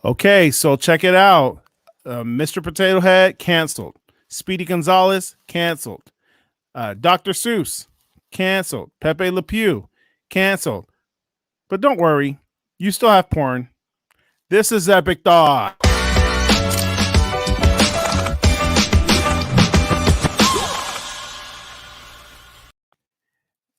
Okay, so check it out. Mr. Potato Head canceled. Speedy Gonzalez canceled. Dr. Seuss canceled. Pepe Le Pew canceled. But don't worry, you still have porn. This is Epic Thought.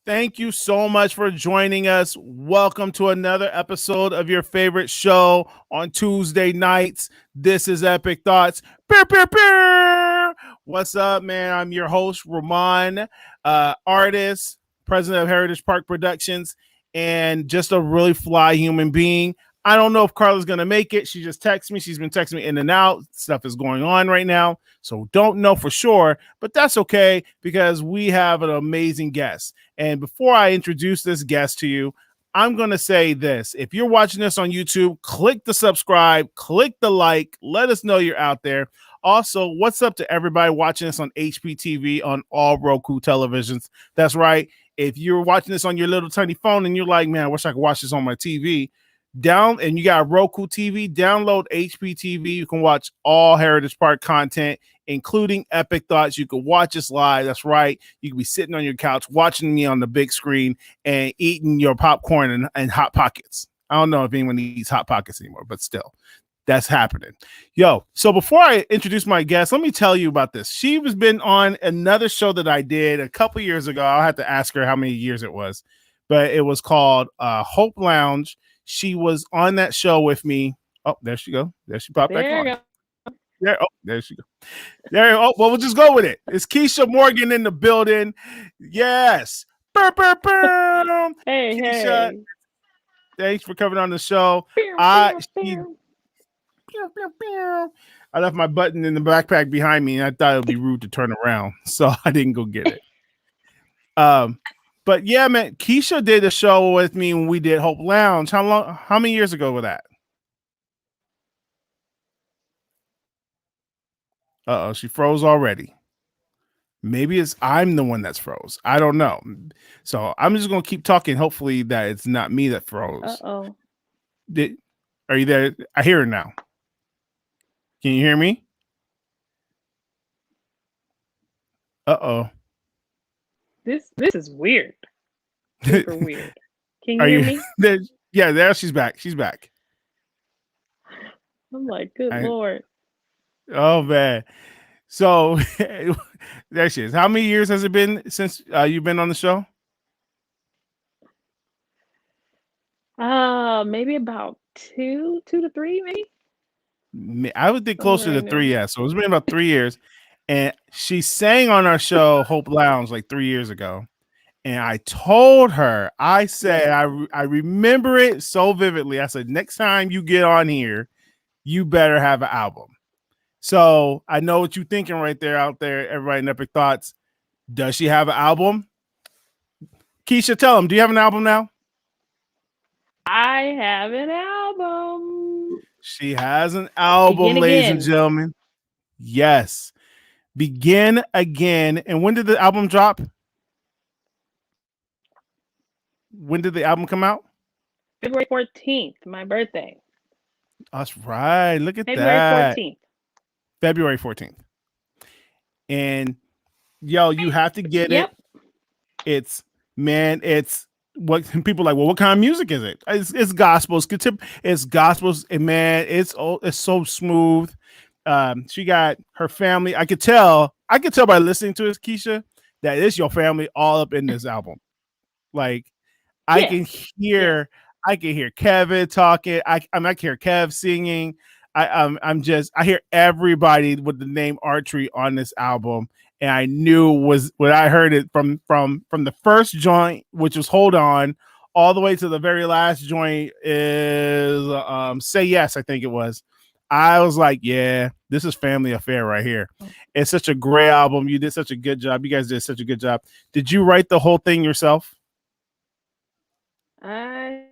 Thank you so much for joining us. Welcome to another episode of your favorite show on Tuesday nights. This is Epic Thoughts. Beer, beer, beer. What's up, man? I'm your host, Rohmon, artist, president of Heritage Park Productions, and just a really fly human being. I don't know if Karla's going to make it. She just texted me. She's been texting me in and out. Stuff is going on right now. So don't know for sure, but that's okay because we have an amazing guest. And before I introduce this guest to you, I'm going to say this. If you're watching this on YouTube, click the subscribe, click the like, let us know you're out there. Also, what's up to everybody watching this on HPTV on all Roku televisions? That's right. If you're watching this on your little tiny phone and you're like, man, I wish I could watch this on my TV, and you got Roku TV, download HPTV. You can watch all Heritage Park content, including Epic Thoughts. You can watch us live. That's right. You can be sitting on your couch watching me on the big screen and eating your popcorn and Hot Pockets. I don't know if anyone eats Hot Pockets anymore, but still, that's happening. Yo, so before I introduce my guest, let me tell you about this. She has been on another show that I did a couple years ago. I'll have to ask her how many years it was, but it was called Hope Lounge. She was on that show with me. Oh, there she go. There she popped back on. There, oh, there she go. There. Oh, well, we'll just go with it. It's Keisha Morgan in the building. Yes. Burr, burr, burr. Hey, Keisha, hey. thanks for coming on the show. I left my button in the backpack behind me, and I thought it would be rude to turn around, so I didn't go get it. But yeah, man, Keisha did a show with me when we did Hope Lounge. How many years ago was that? Uh-oh, she froze already. Maybe I'm the one that's froze. I don't know. So I'm just gonna keep talking. Hopefully that it's not me that froze. Uh-oh. Are you there? I hear her now. Can you hear me? Uh-oh. This is weird. Super weird. Can you hear me? Yeah, there she's back. She's back. I'm like, good Lord. Oh man. So there she is. How many years has it been since you've been on the show? Maybe about two to three, maybe. I would think closer to 3. Yeah, so it's been about 3 years, and she sang on our show Hope Lounge like 3 years ago. And I told her, I said, I remember it so vividly. I said, next time you get on here, you better have an album. So I know what you're thinking right there, out there, everybody in Epic Thoughts. Does she have an album? Keisha, tell them, do you have an album now? I have an album. She has an album, ladies and gentlemen. Yes. Begin Again. And when did the album drop? When did the album come out? February 14th, my birthday. That's right. Look at February that. 14th. February 14th. And yo, you have to get it. It's what people are like, well, what kind of music is it? It's gospel. It's gospels, and man, it's so smooth. She got her family. I could tell by listening to it, Keisha, that it's your family all up in this album. Like I can hear Kevin talking. I can hear Kev singing. I hear everybody with the name Archery on this album. And I knew was when I heard it from the first joint, which was Hold On, all the way to the very last joint is Say Yes, I think it was. I was like, yeah, this is family affair right here. It's such a great album. You did such a good job. You guys did such a good job. Did you write the whole thing yourself? I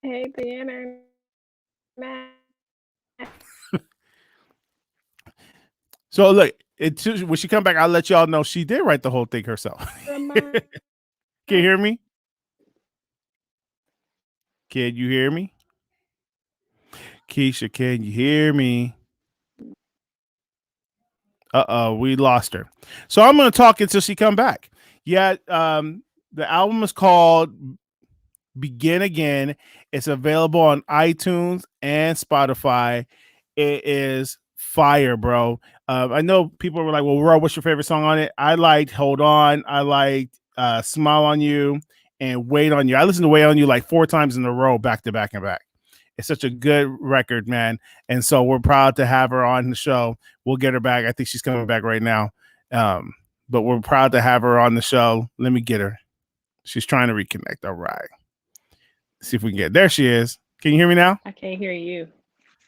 hate the internet. So look, when she come back, I'll let y'all know she did write the whole thing herself. Can you hear me? Can you hear me? Keisha, can you hear me? We lost her. So I'm gonna talk until she come back. Yeah, the album is called Begin Again. It's available on iTunes and Spotify. It is fire, bro. I know people were like, "Well, Ro, what's your favorite song on it?" I liked "Hold On." I liked "Smile on You" and "Wait on You." I listened to "Wait on You" like 4 times in a row, back to back and back. It's such a good record, man. And so we're proud to have her on the show. We'll get her back. I think she's coming back right now. But we're proud to have her on the show. Let me get her. She's trying to reconnect. All right. See if we can get. There she is. Can you hear me now? I can't hear you.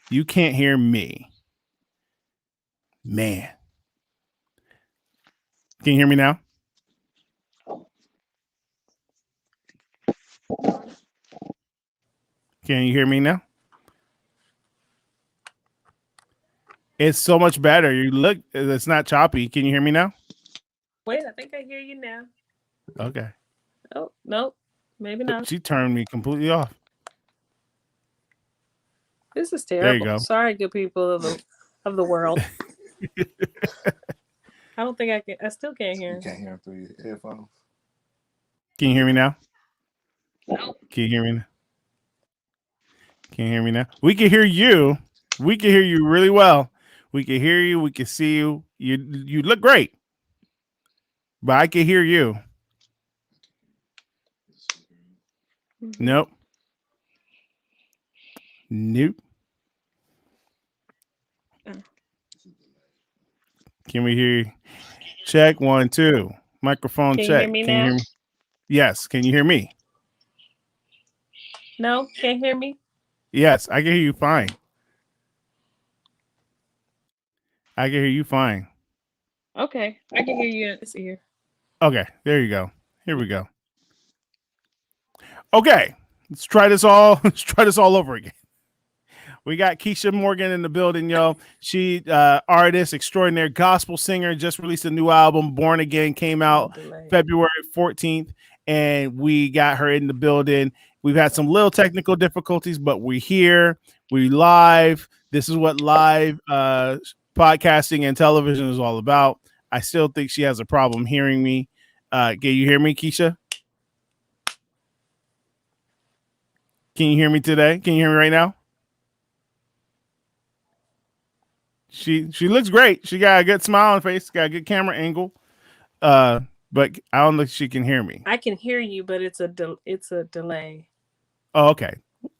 You can't hear me. Man. Can you hear me now? Can you hear me now? It's so much better. You look, it's not choppy. Can you hear me now? Wait, I think I hear you now. Okay. Oh, nope. Maybe not. She turned me completely off. This is There you terrible. go. Sorry, good people of the world. I don't think I can. I still can't hear. You can't hear him through your headphones. Can you hear me now? Nope. Can you hear me now? Can you hear me now? We can hear you. We can hear you really well. We can hear you. We can see you. You look great. But I can hear you. Mm-hmm. Nope. Nope. Can we hear you? Check 1, 2. Microphone Can you hear check. me Can you now? hear me? Yes. Can you hear me? No, can't hear me. Yes, I can hear you fine. I can hear you fine. Okay, I can hear you in this ear. Okay, there you go. Here we go. Okay, let's try this all. Let's try this all over again. We got Keisha Morgan in the building, yo. She artist extraordinaire, gospel singer, just released a new album, Born Again, came out February 14th, and we got her in the building. We've had some little technical difficulties, but we're here. We live. This is what live podcasting and television is all about. I still think she has a problem hearing me. Can you hear me, Keisha? Can you hear me today? Can you hear me right now? She looks great. She got a good smile on her face, got a good camera angle. But I don't know if she can hear me. I can hear you, but it's a delay. Oh, okay.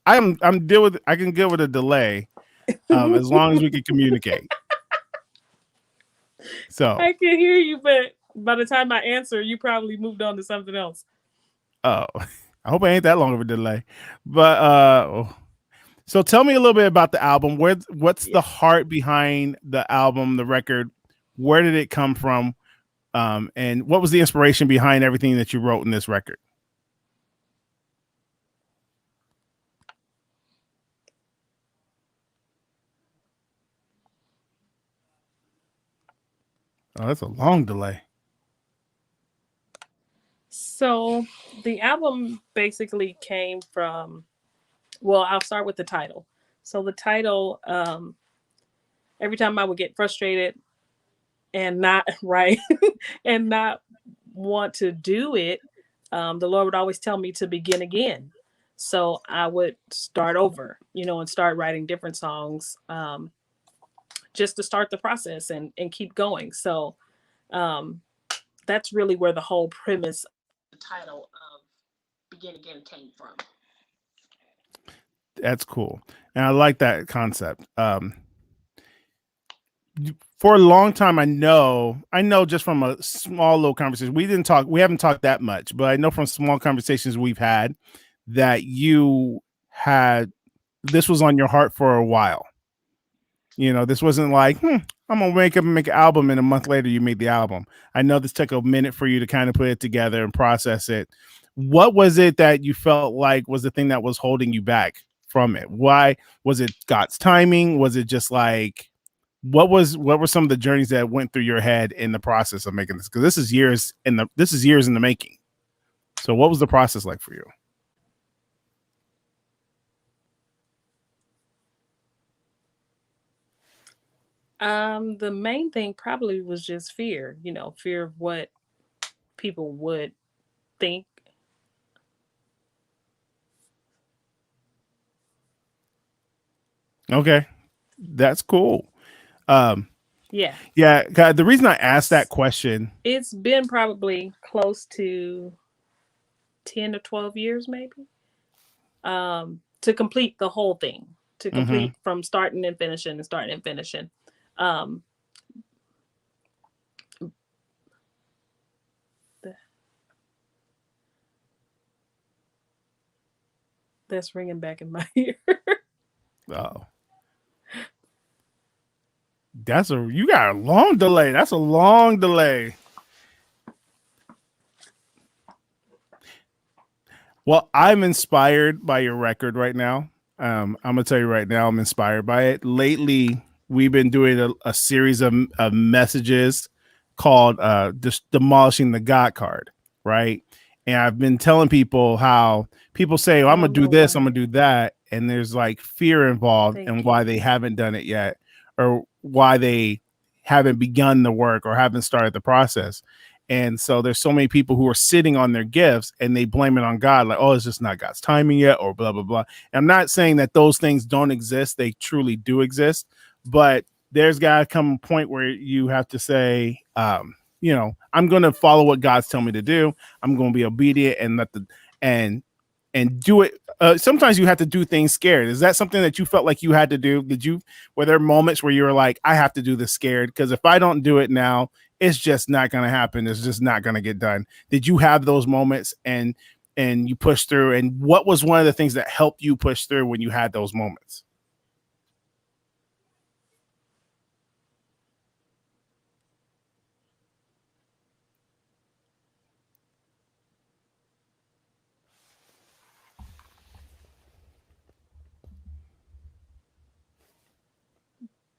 I'm deal with I can deal with a delay as long as we can communicate. So I can hear you, but by the time I answer, you probably moved on to something else. I hope it ain't that long of a delay. But so tell me a little bit about the album. What's the heart behind the album, the record? Where did it come from? And what was the inspiration behind everything that you wrote in this record? Oh, that's a long delay. So the album basically came from, well, I'll start with the title. So the title, every time I would get frustrated and not right and not want to do it, the Lord would always tell me to begin again. So I would start over, and start writing different songs, just to start the process and keep going. So um, that's really where the whole premise, the title of Begin Again came from. That's cool. And I like that concept. For a long time, I know just from a small little conversation, we haven't talked that much, but I know from small conversations we've had that this was on your heart for a while. This wasn't like, I'm gonna make an album, and a month later you made the album. I know this took a minute for you to kind of put it together and process it. What was it that you felt like was the thing that was holding you back from it? Why was it God's timing? Was it just like, what were some of the journeys that went through your head in the process of making this? Because this is years in the making. So what was the process like for you? The main thing probably was just fear, fear of what people would think. Okay, that's cool. Um, Yeah. yeah, God, the reason I asked that question. It's been probably close to 10 to 12 years, maybe, to complete the whole thing, to Mm-hmm. complete from starting and finishing and starting and finishing. Um, that's ringing back in my ear. Oh, you got a long delay. That's a long delay. Well, I'm inspired by your record right now. I'm gonna tell you right now, I'm inspired by it. Lately, we've been doing a series of messages called just demolishing the God card, right? And I've been telling people how people say, oh, I I'm gonna don't do know this, I'm why. gonna do that, and there's like fear involved and Thank why you. they haven't done it yet, or why they haven't begun the work or haven't started the process. And so there's so many people who are sitting on their gifts and they blame it on God, like, oh, it's just not God's timing yet, or blah, blah, blah. And I'm not saying that those things don't exist. They truly do exist. But there's got to come a point where you have to say, I'm going to follow what God's telling me to do. I'm going to be obedient and and and do it. Sometimes you have to do things scared. Is that something that you felt like you had to do? Were there moments where you were like, I have to do this scared? Because if I don't do it now, it's just not going to happen. It's just not going to get done. Did you have those moments and you push through? And what was one of the things that helped you push through when you had those moments?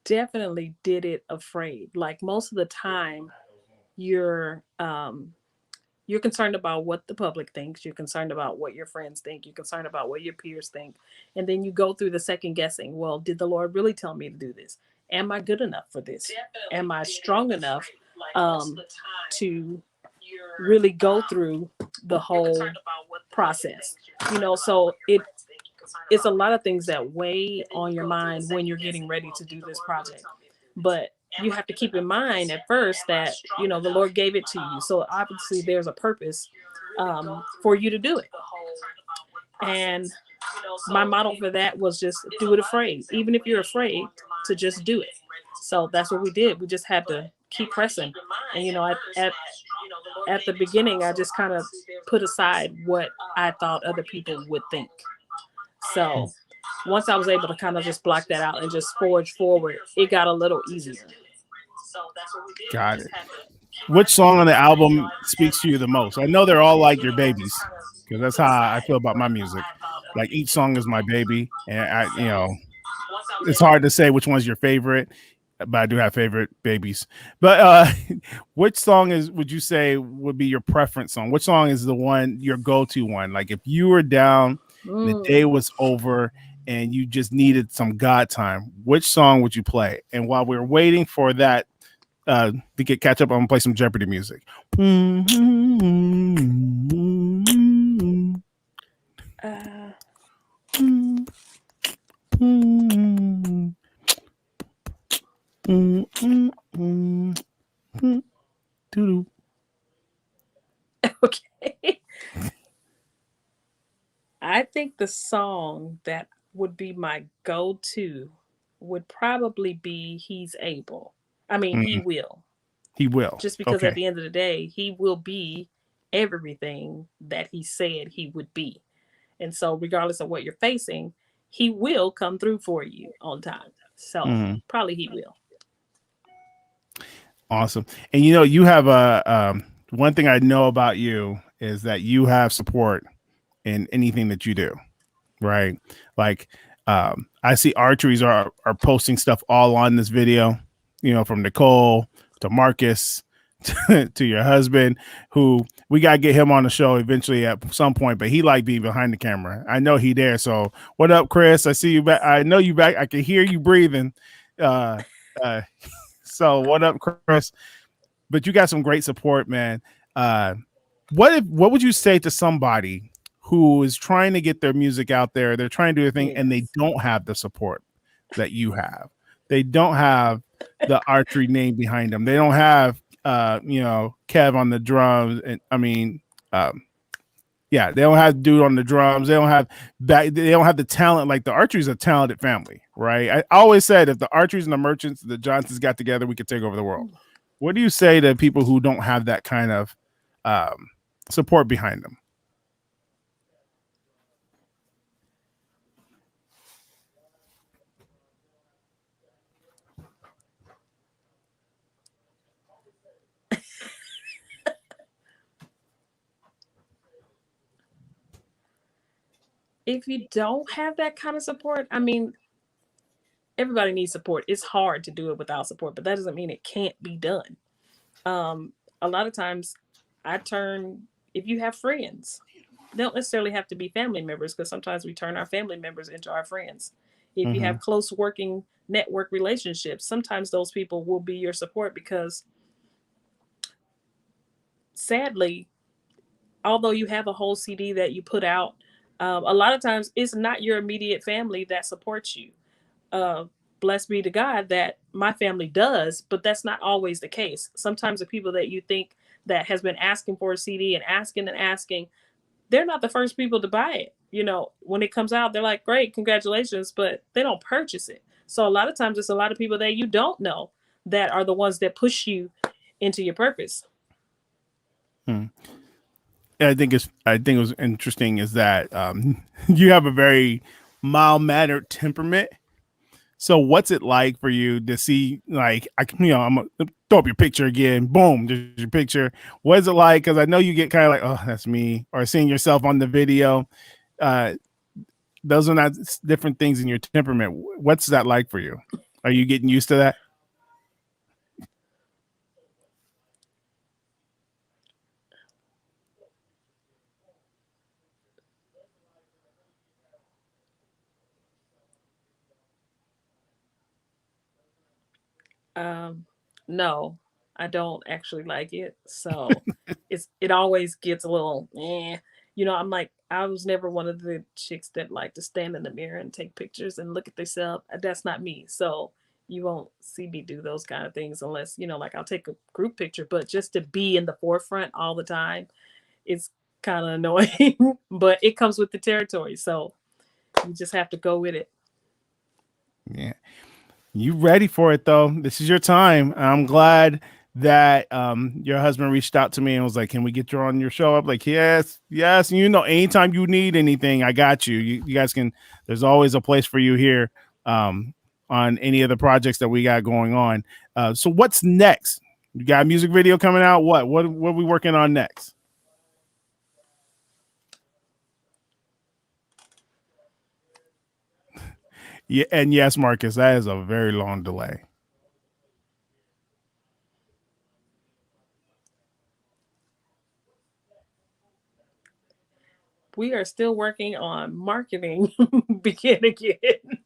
Definitely did it afraid. Like most of the time, you're you're concerned about what the public thinks, you're concerned about what your friends think, you're concerned about what your peers think, and then you go through the second guessing. Well, did the Lord really tell me to do this? Am I good enough for this? Am I strong enough to really go through the whole process? So it's a lot of things that weigh on your mind when you're getting ready to do this project. But you have to keep in mind at first that the Lord gave it to you, so obviously there's a purpose for you to do it. And my model for that was just do it afraid, even if you're afraid to just do it. So that's what we did. We just had to keep pressing. And at the beginning, I just kind of put aside what I thought other people would think. So once I was able to kind of just block that out and just forge forward, it got a little easier. Got it. Which song on the album speaks to you the most? I know they're all like your babies because that's how I feel about my music. Like each song is my baby, and it's hard to say which one's your favorite, but I do have favorite babies. But which song would you say would be your preference song? Which song is the one your go-to one? Like if you were down and the day was over and you just needed some God time, which song would you play? And while we're waiting for that to get catch up, I'm gonna play some Jeopardy music. Uh, okay. I think the song that would be my go to would probably be He's Able. I mean, He Will. He will. Just because at Okay. the end of the day, He will be everything that He said He would be. And so, regardless of what you're facing, He will come through for you on time. So, probably He will. Awesome. And you have one thing I know about you is that you have support in anything that you do, right? Like I see archeries are posting stuff all on this video, from Nicole to Marcus to your husband, who we gotta get him on the show eventually at some point, but he like being behind the camera. I know he there. So what up, Chris? I see you back. I know you back. I can hear you breathing. Uh Uh, so what up, Chris? But you got some great support, man. Uh, what would you say to somebody who is trying to get their music out there? They're trying to do a thing and they Yes. don't have the support that you have. They don't have the archery name behind them. They don't have Kev on the drums and um, yeah, they don't have dude on the drums. They don't have back. They don't have the talent. Like the Archery's a talented family, right? I always said if the Archery's and the Merchants, the Johnsons got together, we could take over the world. What do you say to people who don't have that kind of um, support behind them? If you don't have that kind of support, I mean, everybody needs support. It's hard to do it without support, but that doesn't mean it can't be done. A lot of times, I turn if you have friends, they don't necessarily have to be family members because sometimes we turn our family members into our friends. If you Mm-hmm. have close working network relationships, sometimes those people will be your support because sadly, although you have a whole CD that you put out, a lot of times it's not your immediate family that supports you. Uh, Blessed be to God that my family does, but that's not always the case. Sometimes the people that you think that has been asking for a CD and asking, they're not the first people to buy it. You know, when it comes out, they're like, great, congratulations, but they don't purchase it. So a lot of times it's a lot of people that you don't know that are the ones that push you into your purpose. Hmm. I think it was interesting is that you have a very mild mannered temperament. So what's it like for you to see like I'm gonna throw up your picture again, boom, there's your picture. What is it like? Because I know you get kind of like, oh, that's me, or seeing yourself on the video. Uh, those are not different things in your temperament. What's that like for you? Are you getting used to that? Um, no, I don't actually like it. So it always gets a little You know, I'm like I was never one of the chicks that like to stand in the mirror and take pictures and look at themselves. That's not me. So you won't see me do those kind of things unless, you know, like I'll take a group picture, but just to be in the forefront all the time, it's kind of annoying. But it comes with the territory. So you just have to go with it. Yeah. You ready for it though? This is your time. I'm glad that your husband reached out to me and was like, "Can we get you on your show?" I'm like, "Yes, yes." And you know, anytime you need anything, I got you. You guys can. There's always a place for you here um, on any of the projects that we got going on. So what's next? You got a music video coming out. What are we working on next? Yeah, and yes, Marcus, that is a very long delay. We are still working on marketing begin again.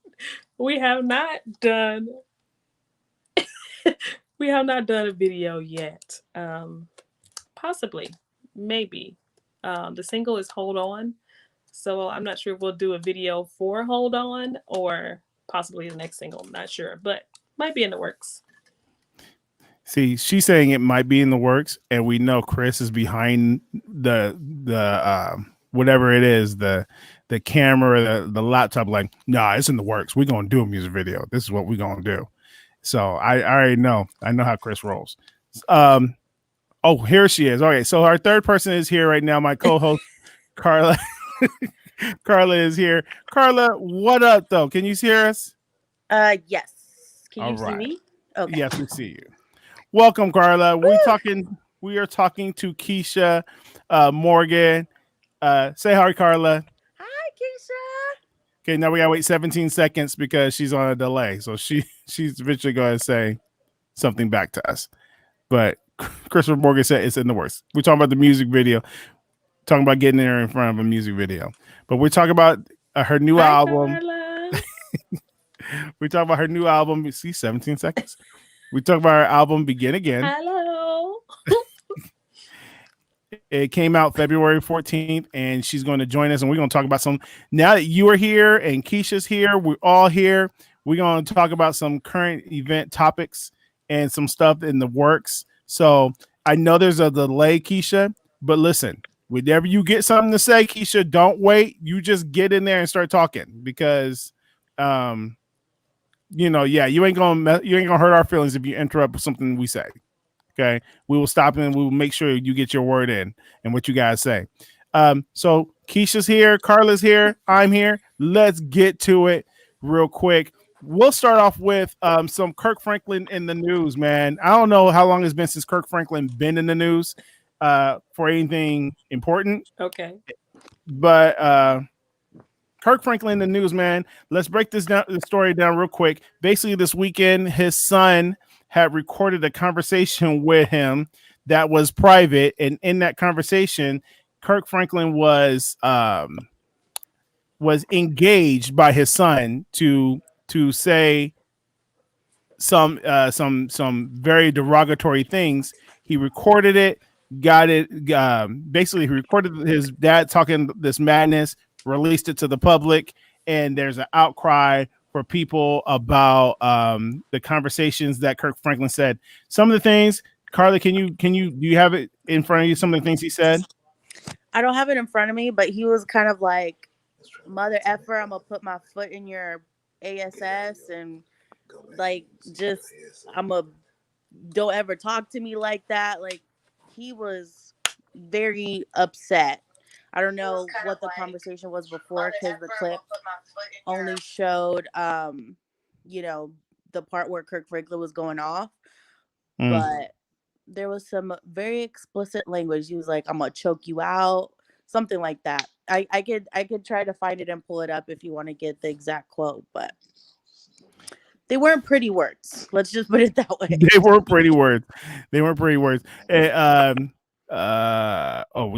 We have not done we have not done a video yet. Possibly, maybe. The single is Hold On. So I'm not sure if we'll do a video for Hold On or possibly the next single. I'm not sure, but might be in the works. See, she's saying it might be in the works, and we know Chris is behind the whatever it is, the camera, the laptop. Like, nah, it's in the works. We're gonna do a music video. This is what we're gonna do. So I already know. I know how Chris rolls. Um, oh, here she is. Okay, so our third person is here right now. My co-host Karla. Karla is here. Karla, what up though? Can you hear us? Yes. Can All you see right. me? Okay. Yes, we see you. Welcome, Carla. We are talking to Keisha Morgan. Say hi, Carla. Hi, Keisha. Okay, now we gotta wait 17 seconds because she's on a delay. So she's eventually gonna say something back to us. But Christopher Morgan said it's in the works. We're talking about the music video, talking about getting there in front of a music video. But we're talking about her new Hi, album. Carla. We talk about her new album. You see, 17 seconds. We talk about her album Begin Again. Hello. It came out February 14th, and she's going to join us, and we're going to talk about some. Now that you are here and Keisha's here, we're all here. We're going to talk about some current event topics and some stuff in the works. So I know there's a delay, Keisha, but listen, whenever you get something to say, Keisha, don't wait. You just get in there and start talking because, you ain't gonna hurt our feelings if you interrupt something we say. Okay, we will stop and we will make sure you get your word in and what you guys say. So Keisha's here, Karla's here, I'm here. Let's get to it real quick. We'll start off with some Kirk Franklin in the news, man. I don't know how long it's been since Kirk Franklin been in the news for anything important, Okay. but Kirk Franklin in the news, man. Let's break the story down real quick. Basically, this weekend, his son had recorded a conversation with him that was private, and in that conversation, Kirk Franklin was engaged by his son to say some very derogatory things. He recorded it, got it. Basically, he recorded his dad talking this madness, released it to the public, and there's an outcry for people about the conversations that Kirk Franklin said. Some of the things, Karla, do you have it in front of you? Some of the things he said. I don't have it in front of me, but he was kind of like, "Mother effer, I'm gonna put my foot in your ass and like just don't ever talk to me like that." Like he was very upset. I don't know what the conversation was before because the clip only showed the part where Kirk Franklin was going off, but there was some very explicit language. He was like, "I'm gonna choke you out," something like that. I could try to find it and pull it up if you want to get the exact quote, but they weren't pretty words. Let's just put it that way. They weren't pretty words. They weren't pretty words. We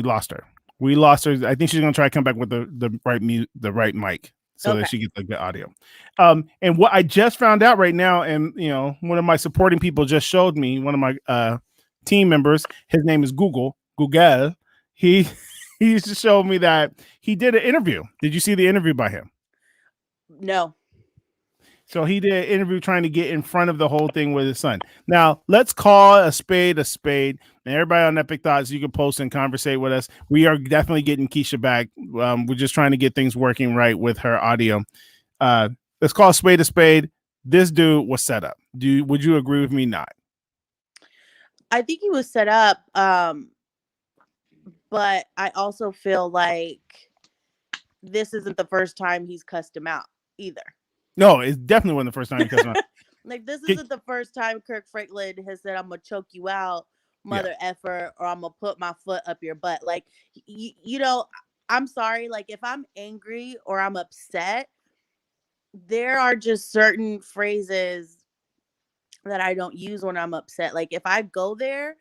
lost her. We lost her. I think she's gonna try to come back with the right mic so that she gets like the audio. And what I just found out right now, and one of my supporting people just showed me, one of my team members, his name is Google. He just showed me that he did an interview. Did you see the interview by him? No. So he did an interview trying to get in front of the whole thing with his son. Now, let's call a spade a spade. And everybody on Epic Thoughts, you can post and conversate with us. We are definitely getting Keisha back. We're just trying to get things working right with her audio. Let's call a spade a spade. This dude was set up. Would you agree with me? Not. I think he was set up, but I also feel like this isn't the first time he's cussed him out either. No, it's definitely wasn't the first time he cussed him out. Like, this isn't the first time Kirk Franklin has said, "I'm going to choke you out, mother effer, or I'm going to put my foot up your butt." Like, I'm sorry. Like, if I'm angry or I'm upset, there are just certain phrases that I don't use when I'm upset. Like, if I go there,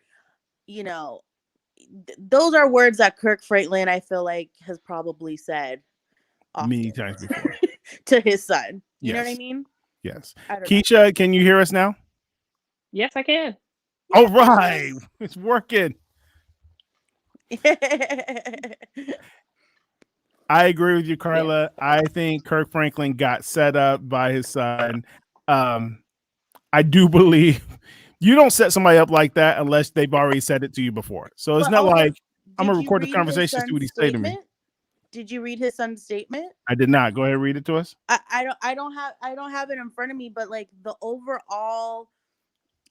those are words that Kirk Franklin, I feel like, has probably said often. Many times before. To his son. You know Yes. what I mean? Yes. I don't Keisha, can you hear us now? Yes, I can. All right. It's working. know. I agree with you, Karla. I think Kirk Franklin got set up by his son. I do believe you don't set somebody up like that unless they've already said it to you before. So it's But not also, like I'm did gonna you record the read his conversation, see what he son's say to me. statement? Did you read his son's statement? I did not. Go ahead and read it to us. I don't have it in front of me, but like the overall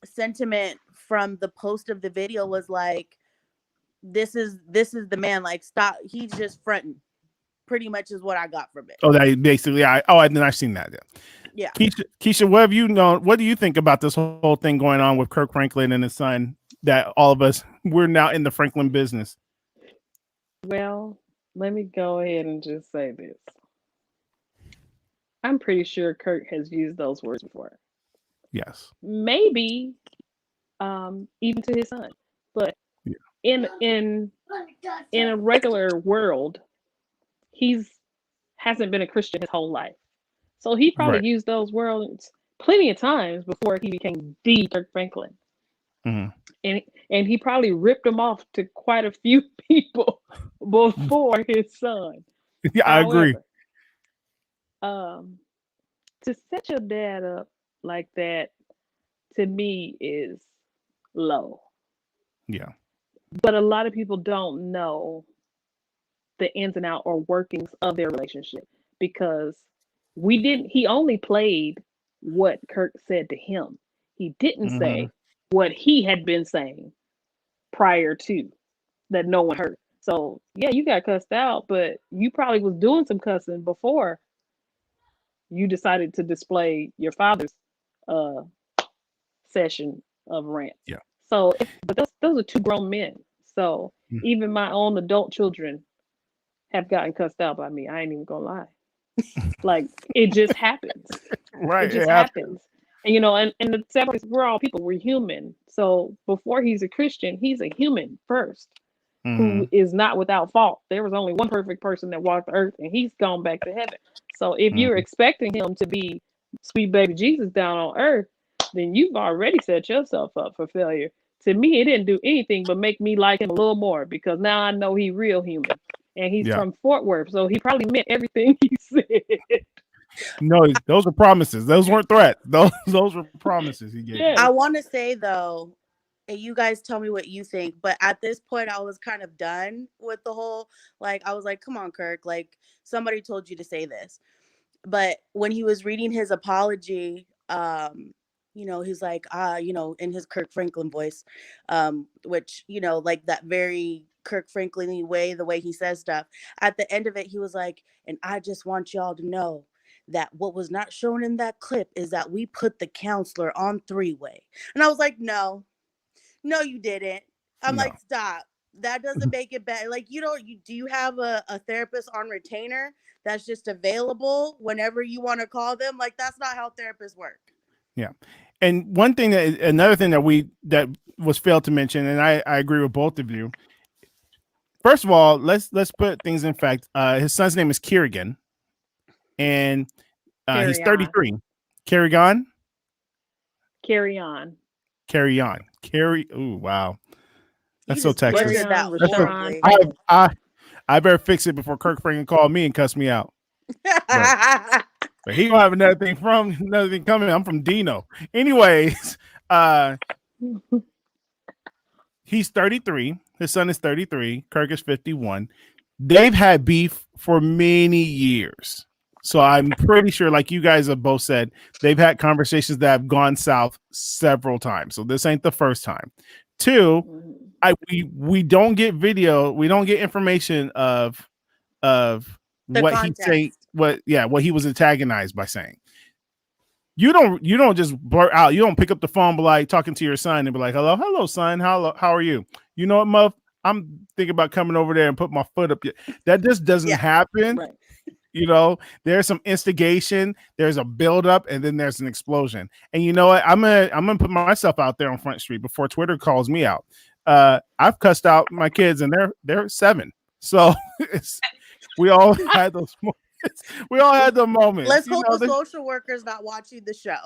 sentiment from the post of the video was like, this is the man, like, stop, he's just fronting. Pretty much is what I got from it. Oh, that basically I've seen that. Yeah. Keisha, what have you known? What do you think about this whole thing going on with Kirk Franklin and his son? That all of us, we're now in the Franklin business. Well, let me go ahead and just say this. I'm pretty sure Kirk has used those words before. Yes. Maybe even to his son. But in a regular world, hasn't been a Christian his whole life. So he probably Right. used those words plenty of times before he became the Kirk Franklin. Mhm. And he probably ripped them off to quite a few people before his son. Yeah, I agree. However, um, to set your dad up like that to me is low. Yeah. But a lot of people don't know the ins and out or workings of their relationship because he only played what Kirk said to him. He didn't Mhm. say what he had been saying prior to that no one heard. So yeah, you got cussed out, but you probably was doing some cussing before you decided to display your father's uh session of rant. Yeah. So but those are two grown men. So Mm. even my own adult children have gotten cussed out by me. I ain't even gonna lie. Like it just happens. It Right. It just happens. happens. And and the sad part is we're all people, we're human. So before he's a Christian, he's a human first, who Mhm. is not without fault. There was only one perfect person that walked the earth and he's gone back to heaven. So if you're Mhm. expecting him to be sweet baby Jesus down on earth, then you've already set yourself up for failure. To me, it didn't do anything but make me like him a little more because now I know he's real human. And he's Yeah. from Fort Worth, so he probably meant everything he said. No, those were promises. Those weren't threats. Those were promises he gave you. Yes. I want to say though, and you guys tell me what you think, but at this point I was kind of done with the whole, like, I was like, come on, Kirk, like somebody told you to say this. But when he was reading his apology, he's like, in his Kirk Franklin voice, which, like that very Kirk Franklin way, the way he says stuff. At the end of it, he was like, and I just want y'all to know that what was not shown in that clip is that we put the counselor on three-way. And I was like, no, you didn't. I'm No. like, stop. That doesn't make it better. Like, do you have a therapist on retainer that's just available whenever you want to call them? Like, that's not how therapists work. Yeah. And another thing that was failed to mention, and I agree with both of you. First of all, let's put things in fact. His son's name is Kerrigan, and he's Carry on. 33. Kerrigan, Carry on. carry on, carry. Ooh, wow, that's You so just Texas. Carry butchered that on, That's so. Rashawn horribly. I Franklin. I I better fix it before Kirk Franklin called me and cuss me out. But he gonna have another thing coming. I'm from Dino. Anyways, uh, he's 33. His son is 33. Kirk is 51. They've had beef for many years. So I'm pretty sure, like you guys have both said, they've had conversations that have gone south several times. So this ain't the first time. Two, Mhm. we don't get video, we don't get information of The what he say, context. what he was antagonized by saying. You don't just blurt out. You don't pick up the phone, be like talking to your son and be like, hello, son, how are you? You know what, Muff? I'm thinking about coming over there and put my foot up. That just doesn't Yeah. happen. Right. There's some instigation, there's a buildup, and then there's an explosion. And you know what? I'm gonna put myself out there on Front Street before Twitter calls me out. I've cussed out my kids, and they're 7. So we all had those moments. We all had the moments. Let's hope a social worker's not watching the show.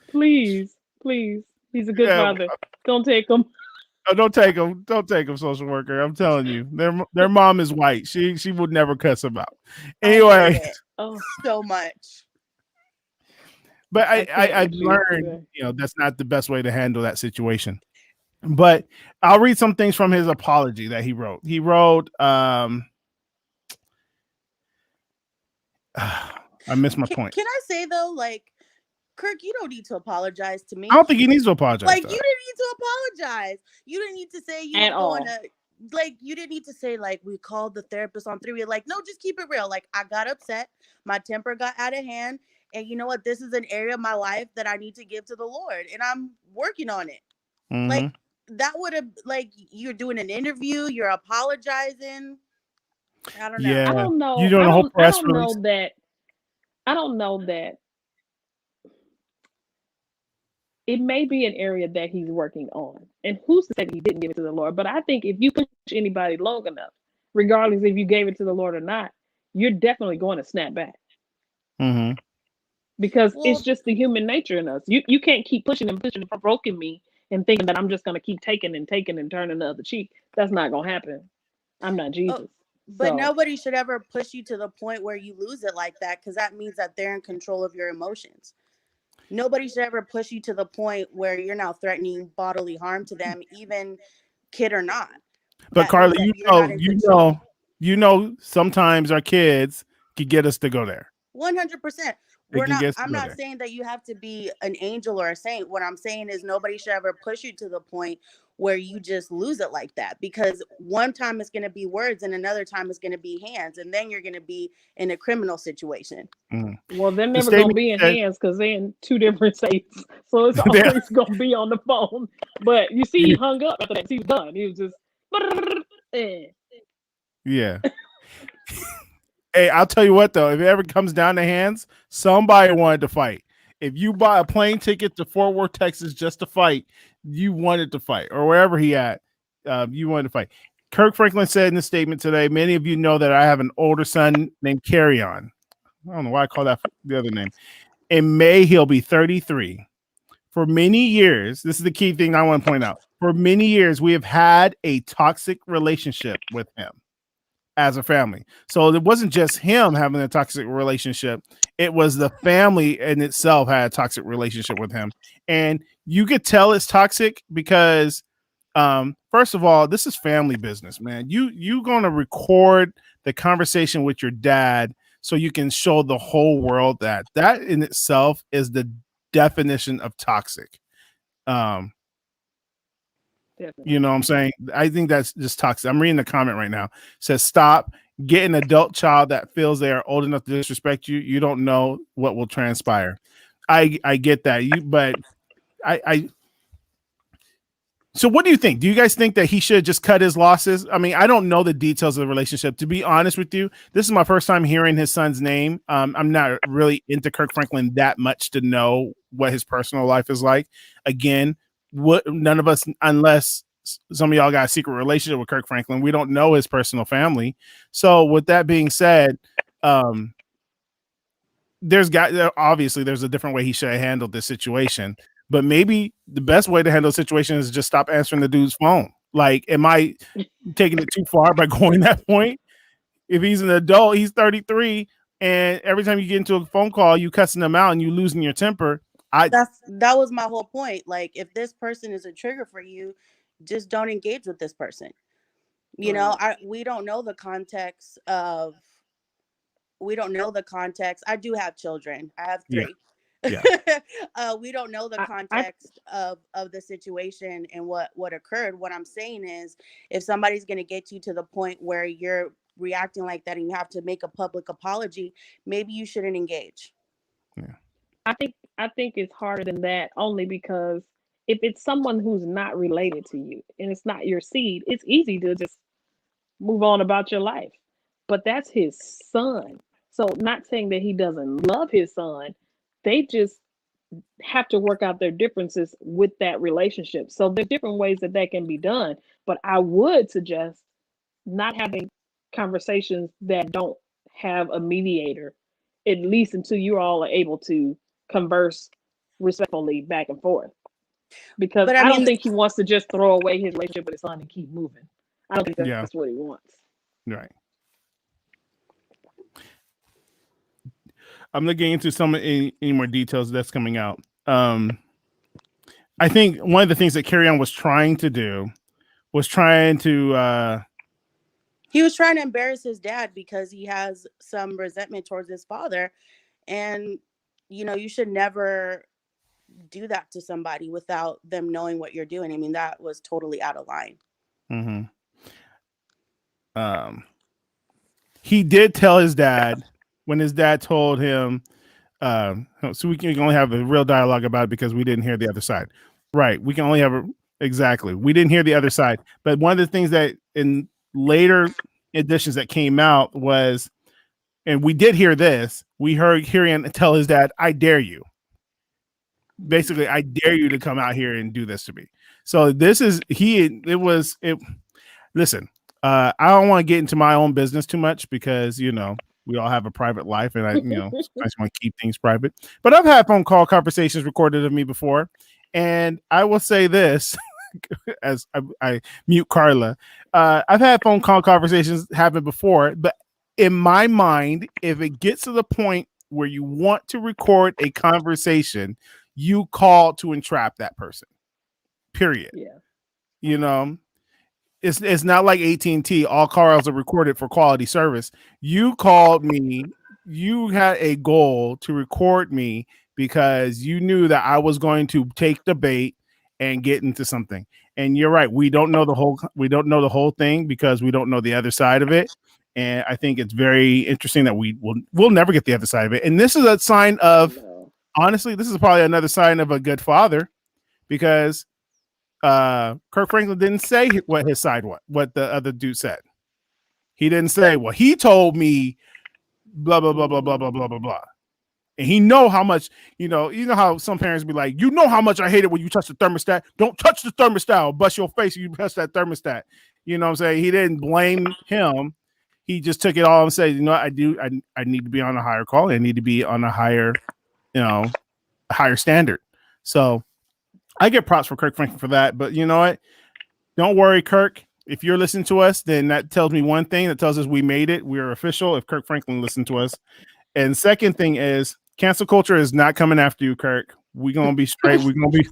Please, please. He's a good Yeah, father. Don't take him. don't take them. Don't take them, social worker. I'm telling you, their mom is white. She would never cuss them out. I hate Anyway, it Oh, so much. but I can't I've with you learned, today. that's not the best way to handle that situation. But I'll read some things from his apology that he wrote. He wrote, I missed my point. Can I say though, like, Kirk, you don't need to apologize to me. I don't think he needs to apologize. Like, To you us. didn't need to apologize. You didn't need to say you At were going all. to, like, you didn't need to say, like, we called the therapist on three. Like, no, just keep it real. Like, I got upset. My temper got out of hand. And you know what? This is an area of my life that I need to give to the Lord. And I'm working on it. Mhm. Like, that would have, like, you're doing an interview. You're apologizing. I don't know. Yeah, I don't you know. doing a whole I press don't release. know that. I don't know that it may be an area that he's working on. And who's to say that he didn't give it to the Lord? But I think if you push anybody long enough, regardless if you gave it to the Lord or not, you're definitely going to snap back. Mm-hmm. because it's Well, just the human nature in us. You can't keep pushing and provoking me and thinking that I'm just gonna keep taking and taking and turning the other cheek. That's not gonna happen. I'm not oh, Jesus. but So nobody should ever push you to the point where you lose it like that, because that means that they're in control of your emotions. Nobody should ever push you to the point where you're now threatening bodily harm to them, even kid or not. But That means Carla, that you're not in control. sometimes our kids can get us to go there. 100%. They We're can not, get us to I'm go not there. saying that you have to be an angel or a saint. What I'm saying is nobody should ever push you to the point where you just lose it like that, because one time it's going to be words and another time it's going to be hands, and then you're going to be in a criminal situation. Mhm. well, they're The never gonna statement be in said, hands because they're in two different states. So it's they, always gonna be on the phone. But you see, he hung up after that. He was done. He was just. Eh. yeah. Hey, I'll tell you what though, if it ever comes down to hands, somebody wanted to fight. If you buy a plane ticket to Fort Worth, Texas, just to fight, you wanted to fight, or wherever he at, you wanted to fight. Kirk Franklin said in the statement today, many of you know that I have an older son named Carry-On. I don't know why I call that the other name. In May, he'll be 33. For many years, this is the key thing I want to point out. For many years, we have had a toxic relationship with him as a family. So it wasn't just him having a toxic relationship. It was the family in itself had a toxic relationship with him. And you could tell it's toxic because first of all, this is family business, man. You going to record the conversation with your dad so you can show the whole world that in itself is the definition of toxic. Um, you Definitely. know what I'm saying? I think that's just toxic. I'm reading the comment right now. It says, stop. Get an adult child that feels they are old enough to disrespect you. You don't know what will transpire. I get that. But I so what do you think? Do you guys think that he should just cut his losses? I mean, I don't know the details of the relationship. To be honest with you, this is my first time hearing his son's name. I'm not really into Kirk Franklin that much to know what his personal life is like. Again, what none of us, unless some of y'all got a secret relationship with Kirk Franklin, we don't know his personal family. So with that being said, um, obviously there's a different way he should have handled this situation, but maybe the best way to handle the situation is just stop answering the dude's phone. Like, am I taking it too far by going that point? If he's an adult, he's 33, and every time you get into a phone call, you cussing them out and you losing your temper. I That was my whole point. Like, if this person is a trigger for you, just don't engage with this person. Right. We don't know the context of, we don't know the context. I do have children. I have yeah, three. yeah, We don't know the I context of the situation and what occurred. What I'm saying is, if somebody's going to get you to the point where you're reacting like that and you have to make a public apology, maybe you shouldn't engage. yeah, I think it's harder than that only because if it's someone who's not related to you and it's not your seed, it's easy to just move on about your life. But that's his son. So not saying that he doesn't love his son, they just have to work out their differences with that relationship. So there's different ways that that can be done, but I would suggest not having conversations that don't have a mediator, at least until you all are able to converse respectfully back and forth. Because But I I don't mean, think he wants to just throw away his relationship with his son and keep moving. I don't think yeah. that's what he wants. Right. I'm not getting into any more details that's coming out. I think one of the things that Carry On was trying to do was trying to he was trying to embarrass his dad because he has some resentment towards his father. And, you should never do that to somebody without them knowing what you're doing. I mean, that was totally out of line. mhm. um he did tell his dad when his dad told him, so we can only have a real dialogue about it because we didn't hear the other side. Right. We can only have exactly. We didn't hear the other side. But one of the things that in later editions that came out was, and we did hear this, we heard Kyrian tell his dad, I dare you. Basically, I dare you to come out here and do this to me. So this is listen, I don't want to get into my own business too much because, We all have a private life, and sometimes want to keep things private. But I've had phone call conversations recorded of me before, and I will say this as I mute Karla. I've had phone call conversations happen before, but in my mind, if it gets to the point where you want to record a conversation, you call to entrap that person. Period. Yeah. It's not like AT&T. All calls are recorded for quality service. You called me. You had a goal to record me because you knew that I was going to take the bait and get into something. And you're right. We don't know the whole thing because we don't know the other side of it. And I think it's very interesting that we'll never get the other side of it. And this is a sign of, honestly, this is probably another sign of a good father, because Kirk Franklin didn't say what his side what the other dude said. He didn't say, well, he told me blah blah blah blah blah blah blah blah blah. And he know how much, you know how some parents be like, you know how much I hate it when you touch the thermostat. Don't touch the thermostat. I'll bust your face if you touch that thermostat. You know what I'm saying? He didn't blame him. He just took it all and said, I need to be on a higher call. I need to be on a higher, higher standard. So I get props for Kirk Franklin for that. But you know what? Don't worry, Kirk. If you're listening to us, then that tells me one thing. That tells us we made it. We're official if Kirk Franklin listened to us. And second thing is, cancel culture is not coming after you, Kirk. We're gonna be straight. We're gonna be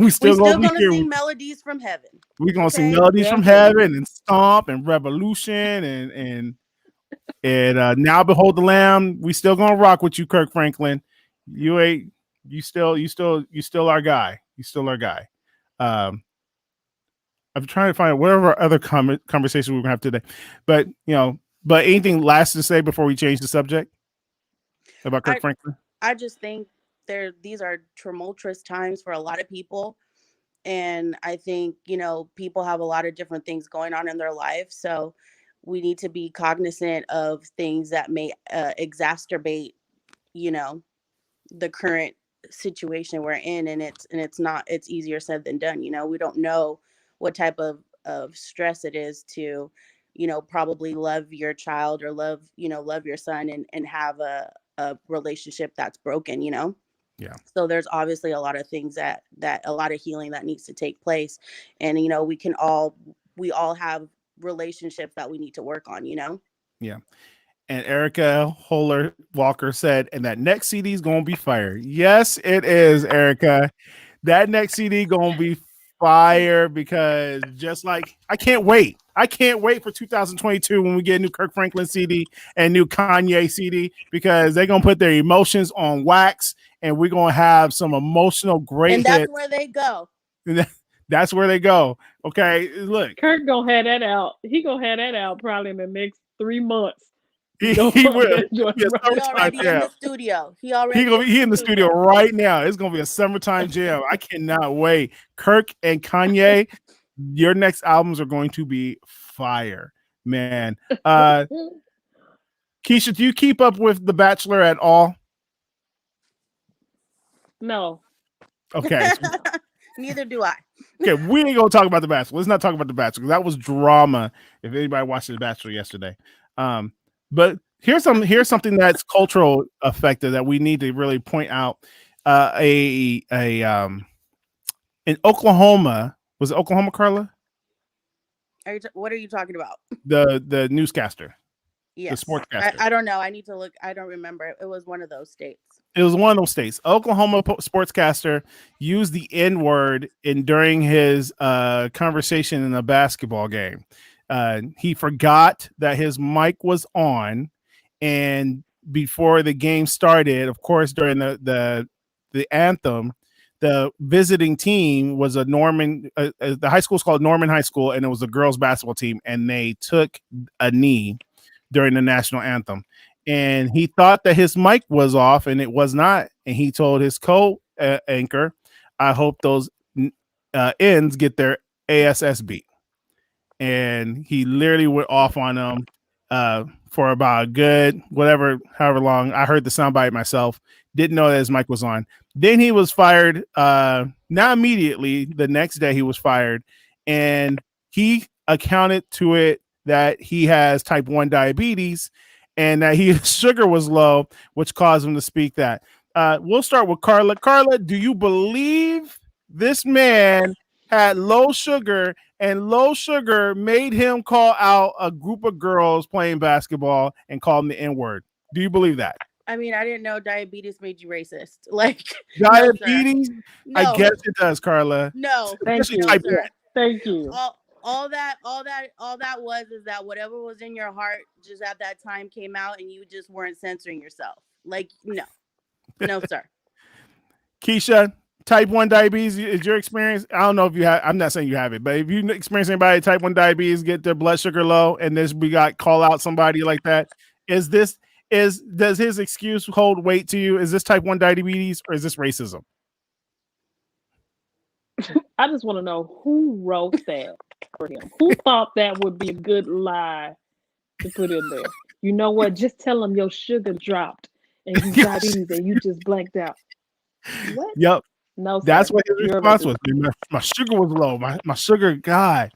we still gonna sing melodies from heaven. We're gonna sing melodies from heaven and stomp and revolution and now behold the lamb. We still gonna rock with you, Kirk Franklin. You still our guy. You still our guy. I'm trying to find whatever other conversation we're gonna have today. But anything last to say before we change the subject about Kirk Franklin? I just think these are tumultuous times for a lot of people. And I think, people have a lot of different things going on in their life. So we need to be cognizant of things that may exacerbate, the current situation we're in. And it's easier said than done. We don't know what type of stress it is to, probably love your child or love your son and have a relationship that's broken, Yeah. So there's obviously a lot of things that a lot of healing that needs to take place. And, we all have relationships that we need to work on, Yeah. And Erica Holler Walker said, and that next CD is going to be fire. Yes, it is, Erica. That next CD going to be fire, because just like, I can't wait. I can't wait for 2022 when we get a new Kirk Franklin CD and new Kanye CD, because they're going to put their emotions on wax and we're going to have some emotional great hits. And that's hits. where they go. That's where they go. Okay, look. Kirk going to have that out. He going to have that out probably in the next 3 months. He will. He already in the studio. He in the studio right now. It's gonna be a summertime jam. I cannot wait. Kirk and Kanye, your next albums are going to be fire, man. Keisha, do you keep up with The Bachelor at all? No. Okay. Neither do I. Okay, we ain't gonna talk about The Bachelor. Let's not talk about The Bachelor, because that was drama. If anybody watched The Bachelor yesterday. But here's something that's cultural affected that we need to really point out. In Oklahoma, was it Oklahoma, Karla? What are you talking about? The newscaster. Yes. The sportscaster. I don't know. I need to look. I don't remember. It was one of those states. It was one of those states. Oklahoma sportscaster used the N-word during his conversation in a basketball game. He forgot that his mic was on, and before the game started, of course, during the anthem, the visiting team was a Norman. The high school is called Norman High School, and it was a girls' basketball team, and they took a knee during the national anthem. And he thought that his mic was off, and it was not. And he told his co-anchor, "I hope those ends get their ass beat." And he literally went off on them for about a good however long. I heard the soundbite myself. Didn't know that his mic was on. Then he was fired. Not immediately. The next day he was fired, and he accounted to it that he has type 1 diabetes, and that his sugar was low, which caused him to speak that. We'll start with Karla. Karla, do you believe this man had low sugar and low sugar made him call out a group of girls playing basketball and call them the N-word? Do you believe that? I mean, I didn't know diabetes made you racist. Like, no, sir. Diabetes? I No, guess it does, Karla. no, Thank Especially you. type sir. 1. Thank you. All that was is that whatever was in your heart just at that time came out, and you just weren't censoring yourself. Like, no, sir. Keisha, type 1 diabetes is your experience? I don't know if you have, I'm not saying you have it, but if you experience anybody type 1 diabetes, get their blood sugar low, and we got call out somebody like that, does his excuse hold weight to you? Is this type 1 diabetes or is this racism? I just want to know who wrote that for him. Who thought that would be a good lie to put in there? You know what? Just tell him your sugar dropped and you diabetes and you just blanked out. What? Yep. No, sir. That's what his You're response racist. was. My sugar was low. My sugar, God.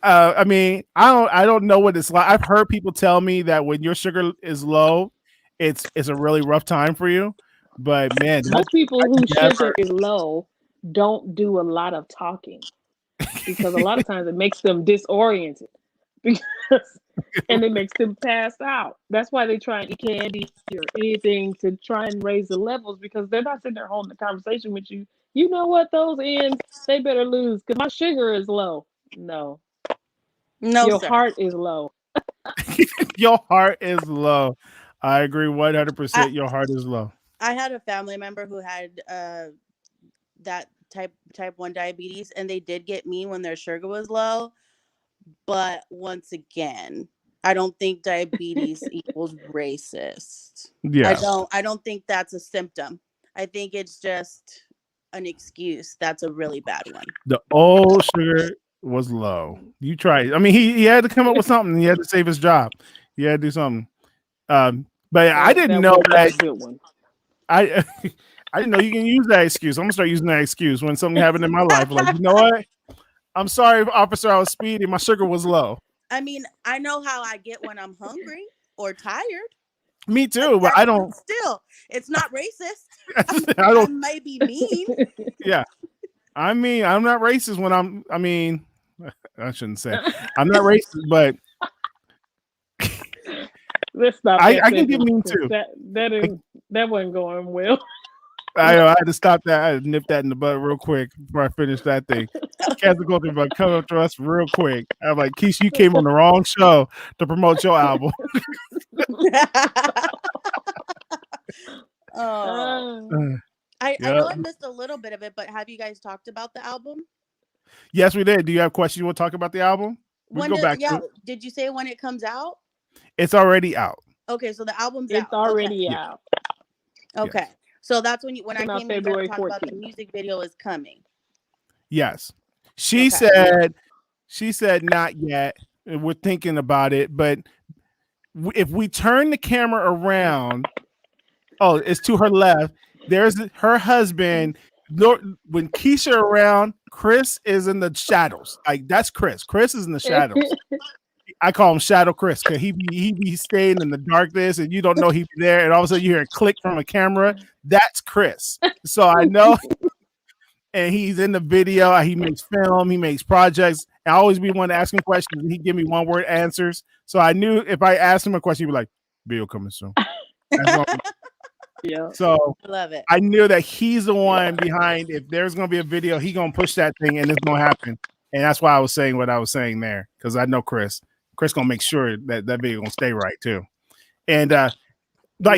I mean, I don't know what it's like. I've heard people tell me that when your sugar is low, it's a really rough time for you. But man, Most people whose never. sugar is low don't do a lot of talking because a lot of times it makes them disoriented because and it makes them pass out. That's why they try and eat candy or anything to try and raise the levels because they're not sitting there holding the conversation with you. You know what? Those ends, they better lose because my sugar is low. No, No, your sir. heart is low. Your heart is low. I agree 100%. Your heart is low. I had a family member who had that type 1 diabetes, and they did get me when their sugar was low. But once again, I don't think diabetes equals racist. Yeah. I don't think that's a symptom. I think it's just an excuse. That's a really bad one. The old sugar was low. You tried. I mean, he had to come up with something. He had to save his job. He had to do something. But I didn't that know was not that. a good one. I I didn't know you can use that excuse. I'm gonna start using that excuse when something happened in my life. Like, you know what? I'm sorry, officer. I was speeding. My sugar was low. I mean, I know how I get when I'm hungry or tired. Me too, but I don't. Still, it's not racist. I I don't. may be mean. Yeah. I mean, I'm not racist when I'm. I mean, I shouldn't say I'm not racist, but Let's stop. I can get mean too. That wasn't going well. I had to stop that. I had to nip that in the butt real quick before I finish that thing. Cancel culture about come up to us real quick. I'm like, Keisha, you came on the wrong show to promote your album. Oh. I know I missed a little bit of it, but have you guys talked about the album? Yes, we did. Do you have questions you want to talk about the album? We go back to it. Did you say when it comes out? It's already out. Okay, so the album's out. It's already out. Okay. Yes. So that's when I came in to talk 14th. about the music video is coming. Yes. She said not yet. We're thinking about it, but if we turn the camera around, it's to her left. There's her husband. When Keisha around, Chris is in the shadows. Like, that's Chris. Chris is in the shadows. I call him Shadow Chris because he be staying in the darkness and you don't know he be there, and all of a sudden you hear a click from a camera. That's Chris. So I know, and he's in the video. He makes film. He makes projects. I always be one to ask him questions, and he give me one word answers. So I knew if I asked him a question, he'd be like, "Video coming soon." Yeah. So I love it. I knew that he's the one behind. If there's gonna be a video, he gonna push that thing, and it's gonna happen. And that's why I was saying what I was saying there, because I know Chris. Chris gonna make sure that video gonna stay right too. And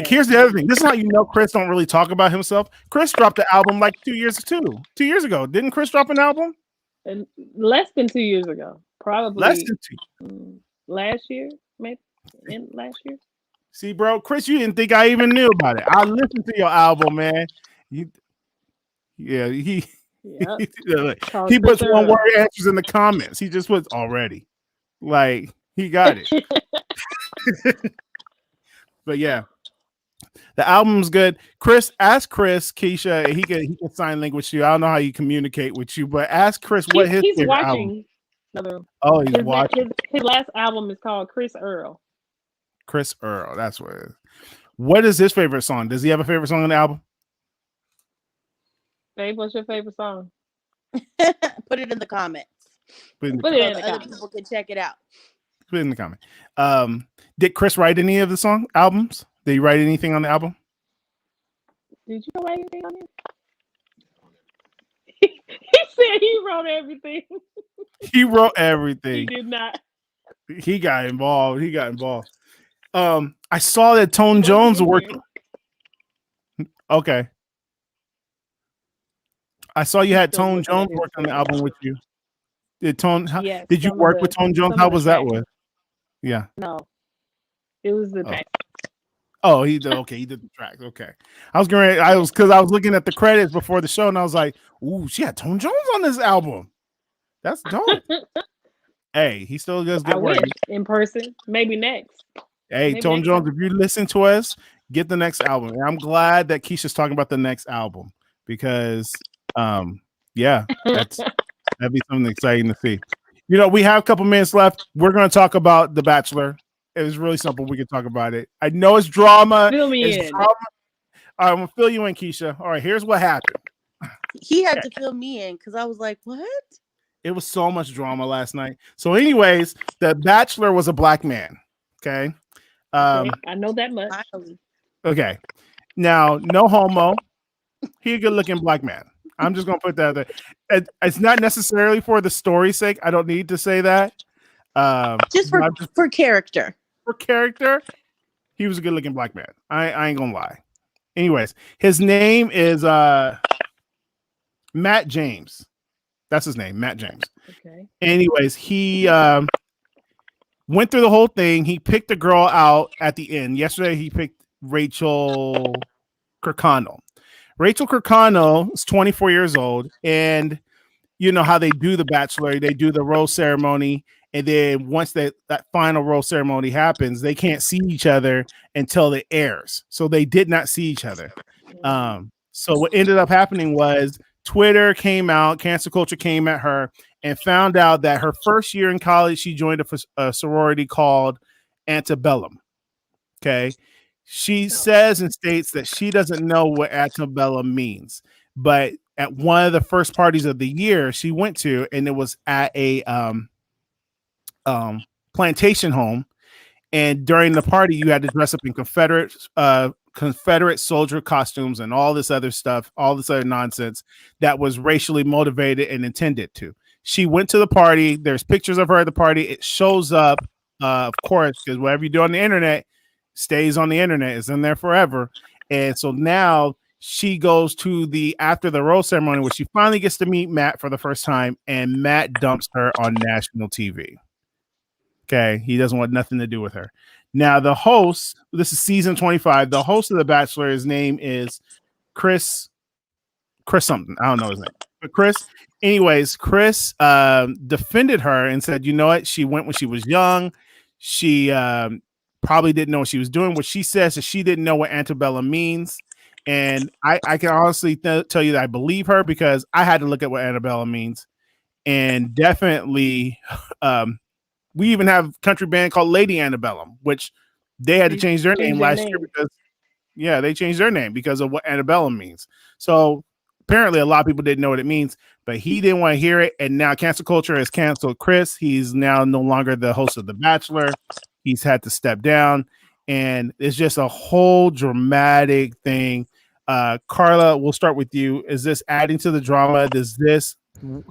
here's the other thing. This is how you know Chris don't really talk about himself. Chris dropped the album like 2 years ago. Didn't Chris drop an album? And less than 2 years ago, probably less than 2. Last year, maybe last year. See, bro, Chris, you didn't think I even knew about it. I listened to your album, man. He puts one word answers in the comments. He just puts already. Like, he got it. But yeah, the album's good. Chris, ask Chris, Keisha, he can sign language to you. I don't know how you communicate with you, but ask Chris what his he's album. watching. He's watching. His last album is called Chris Earl. Chris Earl. That's what it is. What is his favorite song? Does he have a favorite song on the album? Babe, what's your favorite song? Put it in the comments Put it in the, Put it so in the the other comments. people can check it out. put it in the comment. Did Chris write any of the song albums? Did he write anything on the album? Did you write anything on it? He said he wrote everything. He wrote He everything. did not. He got involved. I saw that Tone Once Jones again, worked. Okay. I saw you had still Tone looking at Jones his work on the phone. album with you. Did Tone? Yes, Did you some of work the- with Tone Jones? some How of the was that tracks. with? Yeah. No, it was the Oh. track. Oh, he did. Okay, he did the tracks. Okay, I was looking at the credits before the show, and I was like, "Ooh, she had Tone Jones on this album. That's dope." Hey, he still does I good work. wish in person. Maybe next. Hey, Maybe Tone next Jones, time. if you listen to us, get the next album. And I'm glad that Keisha's talking about the next album because, yeah, that'd be something exciting to see. You know, we have a couple minutes left. We're going to talk about The Bachelor. It was really simple. We can talk about it. I know it's drama. Fill me It's in. drama. All right, I'm going to fill you in, Keisha. All right, here's what happened. He had to fill me in because I was like, what? It was so much drama last night. So, anyways, The Bachelor was a black man. Okay. Okay, I know that much. Finally. Okay. Now, no homo. He a good looking black man. I'm just gonna put that there. It's not necessarily for the story's sake. I don't need to say that. Just for character. For character, he was a good looking black man. I ain't gonna lie. Anyways, his name is Matt James. That's his name, Matt James. Okay. Anyways, he went through the whole thing. He picked a girl out at the end. Yesterday, he picked Rachel Kirkconnell. Rachel Kirkconnell is 24 years old, and you know how they do the Bachelor, they do the rose ceremony, and then once that final rose ceremony happens, they can't see each other until it airs. So they did not see each other. So what ended up happening was Twitter came out, cancel culture came at her, and found out that her first year in college, she joined a sorority called Antebellum. Okay. She says and states that she doesn't know what antebellum means, but at one of the first parties of the year she went to, and it was at a plantation home, and during the party you had to dress up in Confederate soldier costumes and all this other stuff, all this other nonsense that was racially motivated and intended to. She went to the party. There's pictures of her at the party. It shows up, of course, because whatever you do on the internet stays on the internet, is in there forever. And so now she goes to after the rose ceremony where she finally gets to meet Matt for the first time, and Matt dumps her on national TV. Okay, he doesn't want nothing to do with her. Now the host, this is season 25. The host of The Bachelor, his name is Chris something. I don't know his name, but Chris. Anyways, Chris defended her and said, you know what? She went when she was young. She probably didn't know what she was doing. What she says is she didn't know what antebellum means. And I can honestly tell you that I believe her because I had to look at what antebellum means. And definitely, we even have a country band called Lady Antebellum, which they had to change their name last year because, yeah, they changed their name because of what antebellum means. So apparently a lot of people didn't know what it means, but he didn't want to hear it. And now cancel culture has canceled Chris. He's now no longer the host of The Bachelor. He's had to step down, and it's just a whole dramatic thing. Karla, we'll start with you. Is this adding to the drama? Do you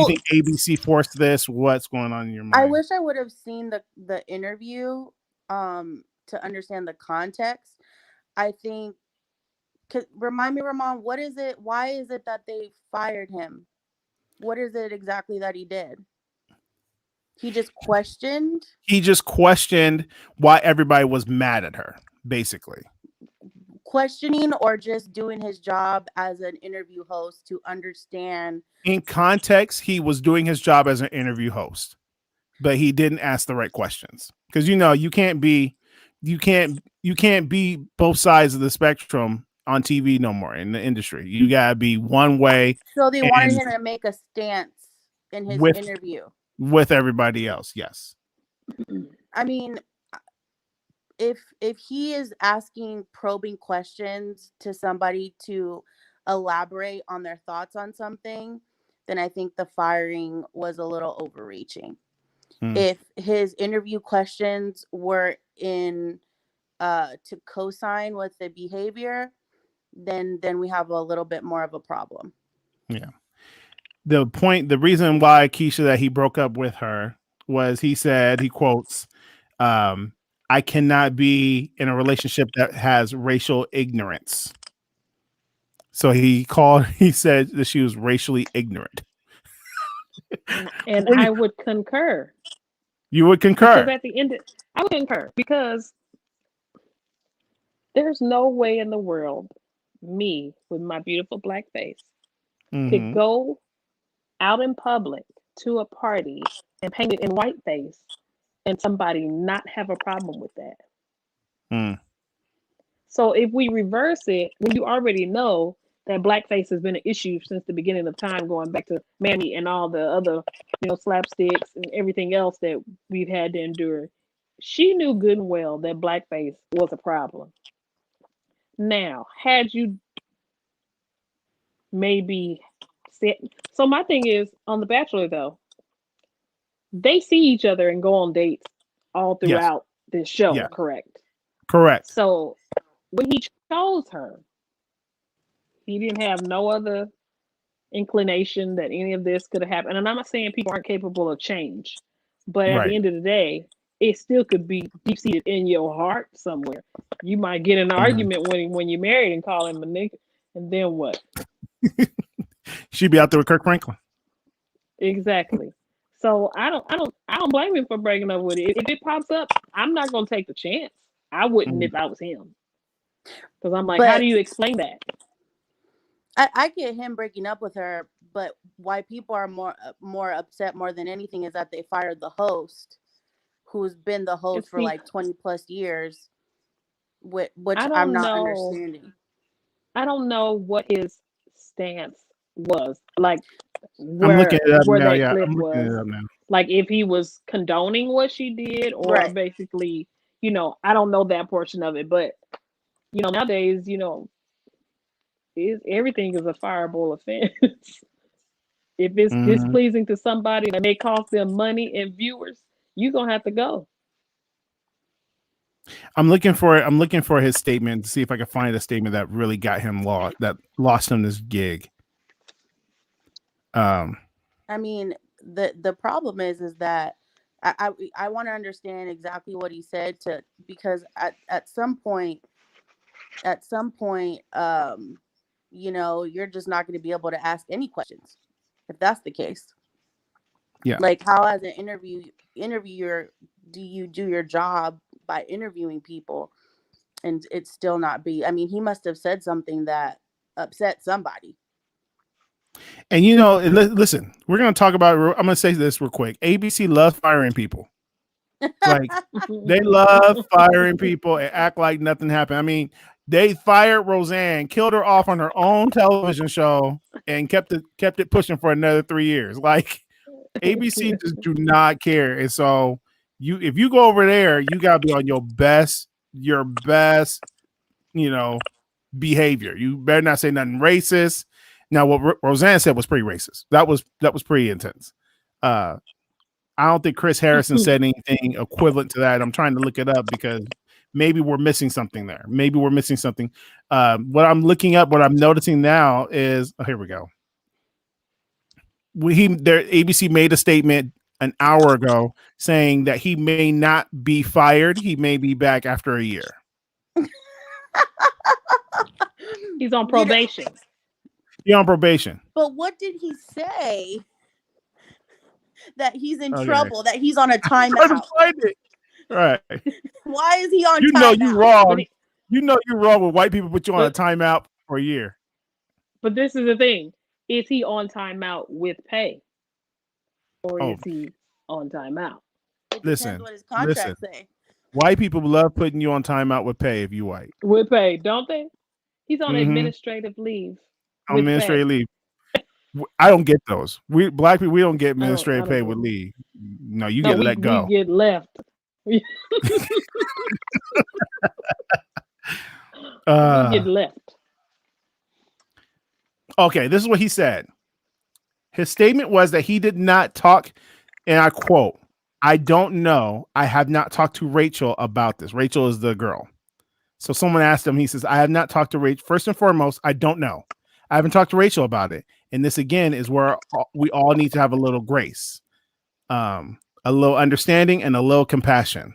think ABC forced this? What's going on in your mind? I wish I would have seen the interview to understand the context. I think, remind me, Rohmon, what is it? Why is it that they fired him? What is it exactly that he did? He just questioned? He just questioned why everybody was mad at her, basically. Questioning or just doing his job as an interview host to understand. In context, he was doing his job as an interview host, but he didn't ask the right questions. Because you can't be both sides of the spectrum on TV no more in the industry. You gotta be one way. So they wanted him to make a stance in his interview with everybody else. Yes. I mean, if he is asking probing questions to somebody to elaborate on their thoughts on something, then I think the firing was a little overreaching. If his interview questions were in to co-sign with the behavior, then we have a little bit more of a problem. Yeah. The reason why Keisha that he broke up with her was he said, he quotes, I cannot be in a relationship that has racial ignorance. So he said that she was racially ignorant. And I would concur. You would Because concur. at the end, I would concur because there's no way in the world me with my beautiful black face could go out in public to a party and paint it in white face and somebody not have a problem with that. Mm. So if we reverse it, when you already know that blackface has been an issue since the beginning of time, going back to Mammy and all the other, slapsticks and everything else that we've had to endure, she knew good and well that blackface was a problem. Now, had you maybe said, so my thing is on The Bachelor though, they see each other and go on dates all Yes. throughout this show, Yeah. correct? Correct. So when he chose her, he didn't have no other inclination that any of this could have happened. And I'm not saying people aren't capable of change, but at the Right. end of the day, it still could be deep seated in your heart somewhere. You might get in an argument when you're married and call him a nigga, and then what? She'd be out there with Kirk Franklin. Exactly. So I don't blame him for breaking up with it. If it pops up, I'm not gonna take the chance. I wouldn't if I was him, because I'm like, how do But you explain that? I get him breaking up with her, but why people are more upset more than anything is that they fired the host, who's been the host for like 20 plus years, which I I'm don't not know. understanding. I don't know what his stance was, like I'm looking it up where now. that Yeah, clip I'm looking was, it up now. like if he was condoning what she did, or Right. basically, I don't know that portion of it, but nowadays, everything is a fireable offense. If it's displeasing to somebody and it may cost them money and viewers, you're gonna have to go. I'm looking for his statement to see if I can find a statement that really got him lost him this gig. I mean, the problem is that I want to understand exactly what he said, because at some point, you're just not going to be able to ask any questions if that's the case. Yeah. Like, how as an interviewer do you do your job by interviewing people and it's still not be? I mean, he must have said something that upset somebody. And listen, we're gonna talk about. I'm gonna say this real quick. ABC loves firing people. Like they love firing people and act like nothing happened. I mean, they fired Roseanne, killed her off on her own television show, and kept it pushing for another 3 years. Like ABC just do not care. And so if you go over there, you gotta be on your best, behavior. You better not say nothing racist. Now, what Roseanne said was pretty racist. That was pretty intense. I don't think Chris Harrison said anything equivalent to that. I'm trying to look it up because maybe we're missing something there. Maybe we're missing something. What I'm looking up, what I'm noticing now is, here we go. ABC made a statement an hour ago saying that he may not be fired. He may be back after a year. He's on probation. He's on probation. But what did he say? That he's in trouble, that he's on a timeout. Right. Why is he on you timeout? Know you're wrong. You're wrong when white people put you on a timeout for a year. But this is the thing. Is he on timeout with pay? Or is he on timeout? It depends what his contract say. White people love putting you on timeout with pay if you white. With pay, don't they? He's on administrative leave. On administrative leave. I don't get those. Black people, we don't get administrative pay with leave. No, you get let go. We get left. We get left. Okay, this is what he said. His statement was that he did not talk, and I quote, "I don't know. I have not talked to Rachel about this." Rachel is the girl. So someone asked him, he says, "I have not talked to Rachel. First and foremost, I don't know. I haven't talked to Rachel about it." And this again is where we all need to have a little grace, a little understanding, and a little compassion.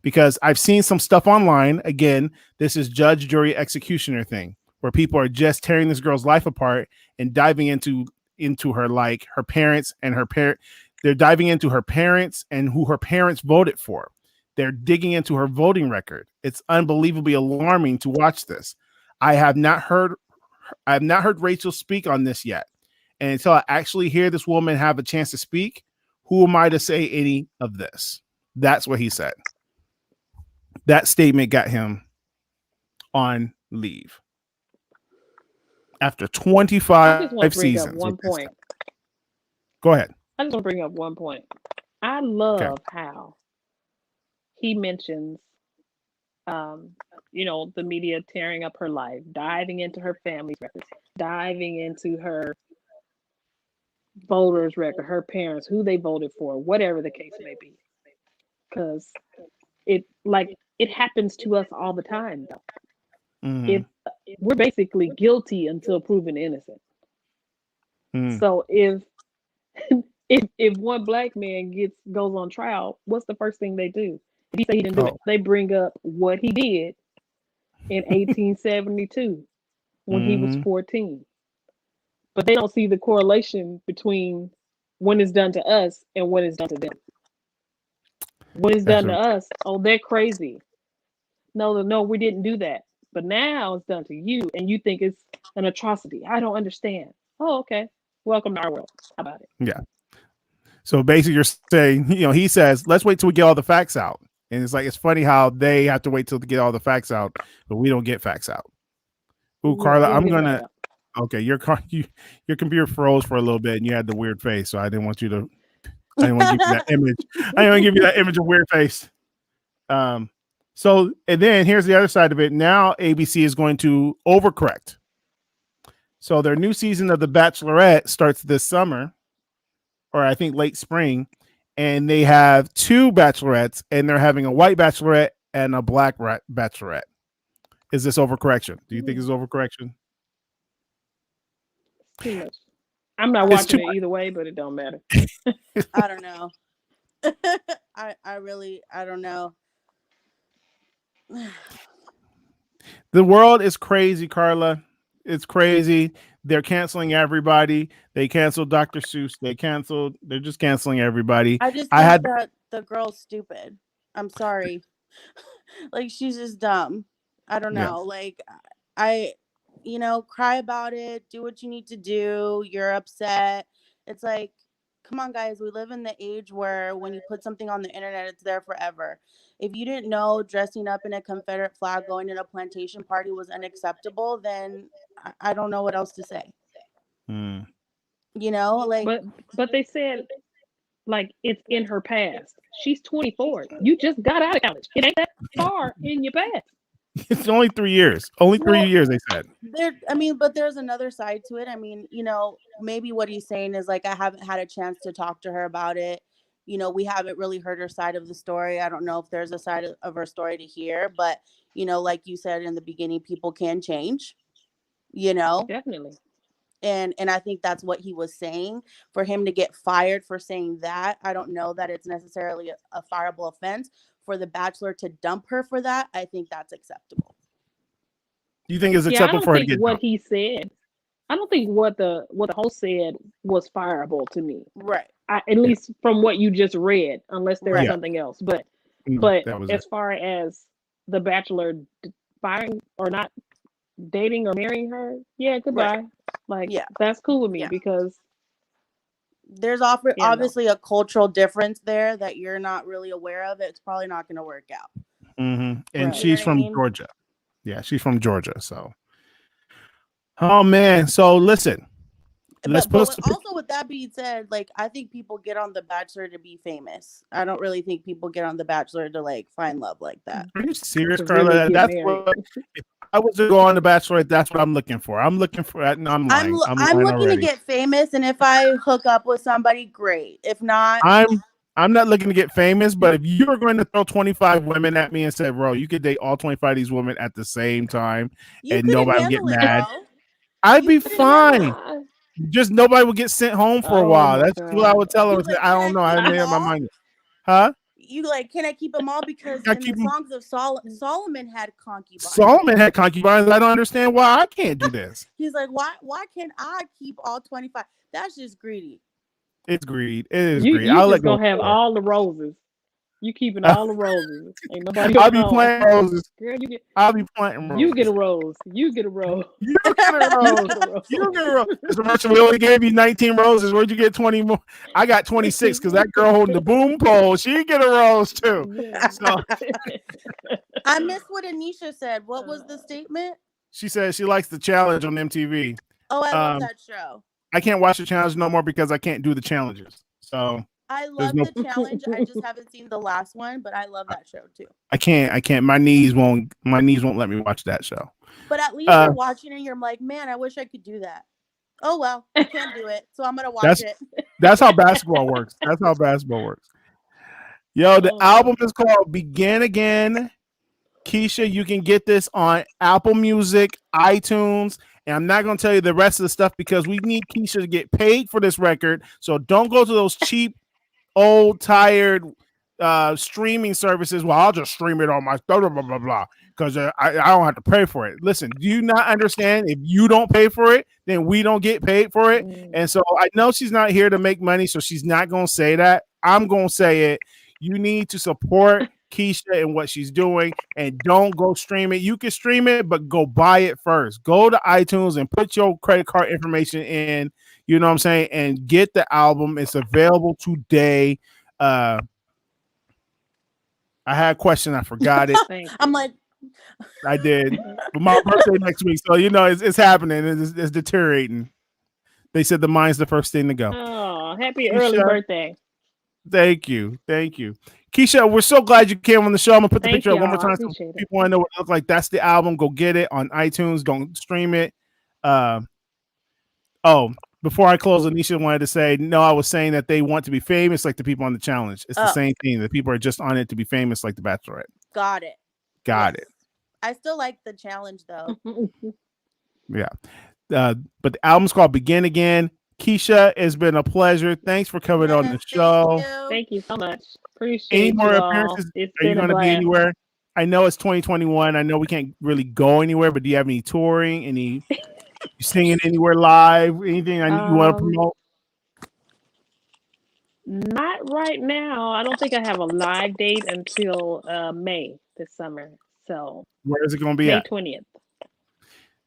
Because I've seen some stuff online. Again, this is judge, jury, executioner thing where people are just tearing this girl's life apart and diving into her, like her parents and her parent. They're diving into her parents and who her parents voted for. They're digging into her voting record. It's unbelievably alarming to watch this. I have not heard Rachel speak on this yet. And until I actually hear this woman have a chance to speak, who am I to say any of this? That's what he said. That statement got him on leave after 25 I just want to bring up seasons. one point. Go ahead. I just want to bring up one point. I Okay. love how he mentions, the media tearing up her life, diving into her family's records, diving into her voters record, her parents, who they voted for, whatever the case may be. Because it happens to us all the time though. Mhm. If we're basically guilty until proven innocent. Mm. So if one black man goes on trial, what's the first thing they do? If he say he didn't do it, they bring up what he did in 1872 when he was Mhm. 14. But they don't see the correlation between when it's done to us and when it's done to them. When it's That's done to us, oh, they're crazy. No, we didn't do that. But now it's done to you, and you think it's an atrocity. I don't understand. Oh, okay. Welcome to our world. How about it? Yeah. So basically, you're saying, he says, let's wait till we get all the facts out. And it's like, it's funny how they have to wait till to get all the facts out, but we don't get facts out. Ooh, Yeah, Carla, we don't I'm get gonna. that out. Okay, your computer froze for a little bit, and you had the weird face. So I didn't want to give you that image. I didn't want to give you that image of weird face. So and then here's the other side of it. Now ABC is going to overcorrect. So their new season of The Bachelorette starts this summer, or I think late spring, and they have two bachelorettes, and they're having a white bachelorette and a black bachelorette. Is this overcorrection? Do you think it's overcorrection? It's too much. I'm not It's watching too it either way, but it don't matter. I don't know. I don't know. The world is crazy, Carla. It's crazy. They're canceling everybody. They canceled Dr. Seuss. They're just canceling everybody. I just I think had that the girl's stupid. I'm sorry. Like she's just dumb. I don't Yeah. know. Like I cry about it, do what you need to do. You're upset. It's like, come on guys, we live in the age where when you put something on the internet, it's there forever. If you didn't know dressing up in a Confederate flag going to a plantation party was unacceptable, then I don't know what else to say. Mm. Like But they said like it's in her past. She's 24. You just got out of college. It ain't that far in your past. It's only 3 years. Only 3 well, years, they said. but there's another side to it. I mean, maybe what he's saying is like I haven't had a chance to talk to her about it. We haven't really heard her side of the story. I don't know if there's a side of her story to hear, but like you said in the beginning, people can change, you know, Definitely. and I think that's what he was saying. For him to get fired for saying that, I don't know that it's necessarily a fireable offense. For the Bachelor to dump her for that, I think that's acceptable. Do you think it's Yeah, I acceptable don't for her to think get what dumped? he said. I don't think what the host said was fireable to me. Right, At Yeah. least from what you just read, unless there's right. Yeah. something else. But No, but that was it. as far as the Bachelor firing or not dating or marrying her, yeah, Right. goodbye. Like Yeah. that's cool with me Yeah. because There's yeah, no. obviously a cultural difference there that you're not really aware of. It's probably not going to work out. And Right. You know she's what I from mean? Georgia. Yeah, she's from Georgia. So, oh man. So listen, Let's But post. also with that being said, like I think people get on The Bachelor to be famous. I don't really think people get on The Bachelor to like find love like that. Are you serious, To Carla? really get That's married. what. If I was to go on the Bachelorette, that's what I'm looking for. I'm looking for. No, I'm lying. I'm I'm lying looking to already. get famous, and if I hook up with somebody, great. If not, I'm not looking to get famous, but if you're going to throw 25 women at me and say, bro, you could date all 25 of these women at the same time you and couldn't nobody would get handle it, mad, bro. I'd You be couldn't handle it. fine. Just nobody would get sent home for a Oh while. my That's what I god. would tell You them. like, I can don't I know. I keep haven't them made up my all? mind yet. Huh? You like, can I keep them all? Because I in the keep them. songs of Solomon had concubines. Solomon had concubines. I don't understand why I can't do this. He's like, why can't I keep all 25? That's just greedy. It's greed. It is greed. You I'll let just go gonna have for it. all the roses. You keeping all the roses. Ain't nobody I'll else be home. planting roses. Girl, I'll be planting roses. you get a rose. You get a rose. You get a You rose. get a rose. You get a rose. Mr. Merchant, we only gave you 19 roses. Where'd you get 20 more? I got 26 because that girl holding the boom pole, she get a rose too. Yeah. So I missed what Anisha said. What was the statement? she says she likes the challenge on MTV. Oh, I love that show. I can't watch the challenge no more because I can't do the challenges. So I there's love no. the challenge. I just haven't seen the last one, but I love that show too. I can't. My knees won't let me watch that show. But at least you're watching it and you're like, man, I wish I could do that. Oh well, I can't do it. So I'm gonna watch it. That's how basketball works. That's how basketball works. Yo, the album is called Begin Again. Keisha, you can get this on Apple Music, iTunes, and I'm not going to tell you the rest of the stuff because we need Keisha to get paid for this record. So don't go to those cheap, old, tired streaming services. Well, I'll just stream it on my blah, blah, blah, blah, because I don't have to pay for it. Listen, do you not understand? If you don't pay for it, then we don't get paid for it. And so I know she's not here to make money, so she's not going to say that. I'm going to say it. You need to support Keisha and what she's doing, and don't go stream it. You can stream it, but go buy it first. Go to iTunes and put your credit card information in, you know what I'm saying, and get the album. It's available today. I had a question, I forgot it. I'm like, I did, but my birthday next week, so you know it's happening. It's deteriorating. They said the mind's the first thing to go. Oh, happy early birthday. Thank you. Keisha, we're so glad you came on the show. I'm going to put the picture up one more time so people want to know what it looks like. That's the album. Go get it on iTunes. Don't stream it. Before I close, Anisha wanted to say, no, I was saying that they want to be famous like the people on the challenge. It's the same thing. The people are just on it to be famous like the Bachelorette. Got it. I still like the challenge, though. Yeah. But the album's called Begin Again. Keisha, it's been a pleasure. Thanks for coming on the show. Thank you so much. Appreciate Any more you appearances? It's Are you going to be anywhere? I know it's 2021. I know we can't really go anywhere, but do you have any touring? Any singing anywhere live? Anything you want to promote? Not right now. I don't think I have a live date until May this summer. So where is it going to be May at? 20th.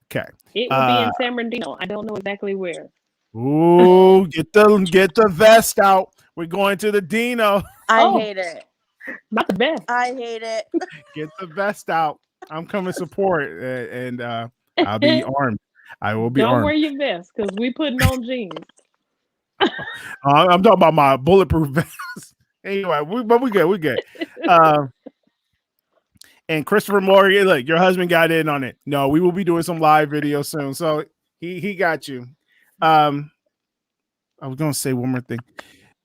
Okay. It will be in San Bernardino. I don't know exactly where. Ooh, get the vest out. We're going to the Dino. I hate it. Not the best. I hate it. Get the vest out. I'm coming support, and I'll be armed. I will be armed. Don't wear your vest because we putting on jeans. I'm talking about my bulletproof vest. Anyway, we good. And Christopher Morgan, look, your husband got in on it. No, we will be doing some live videos soon, so he got you. I was gonna say one more thing.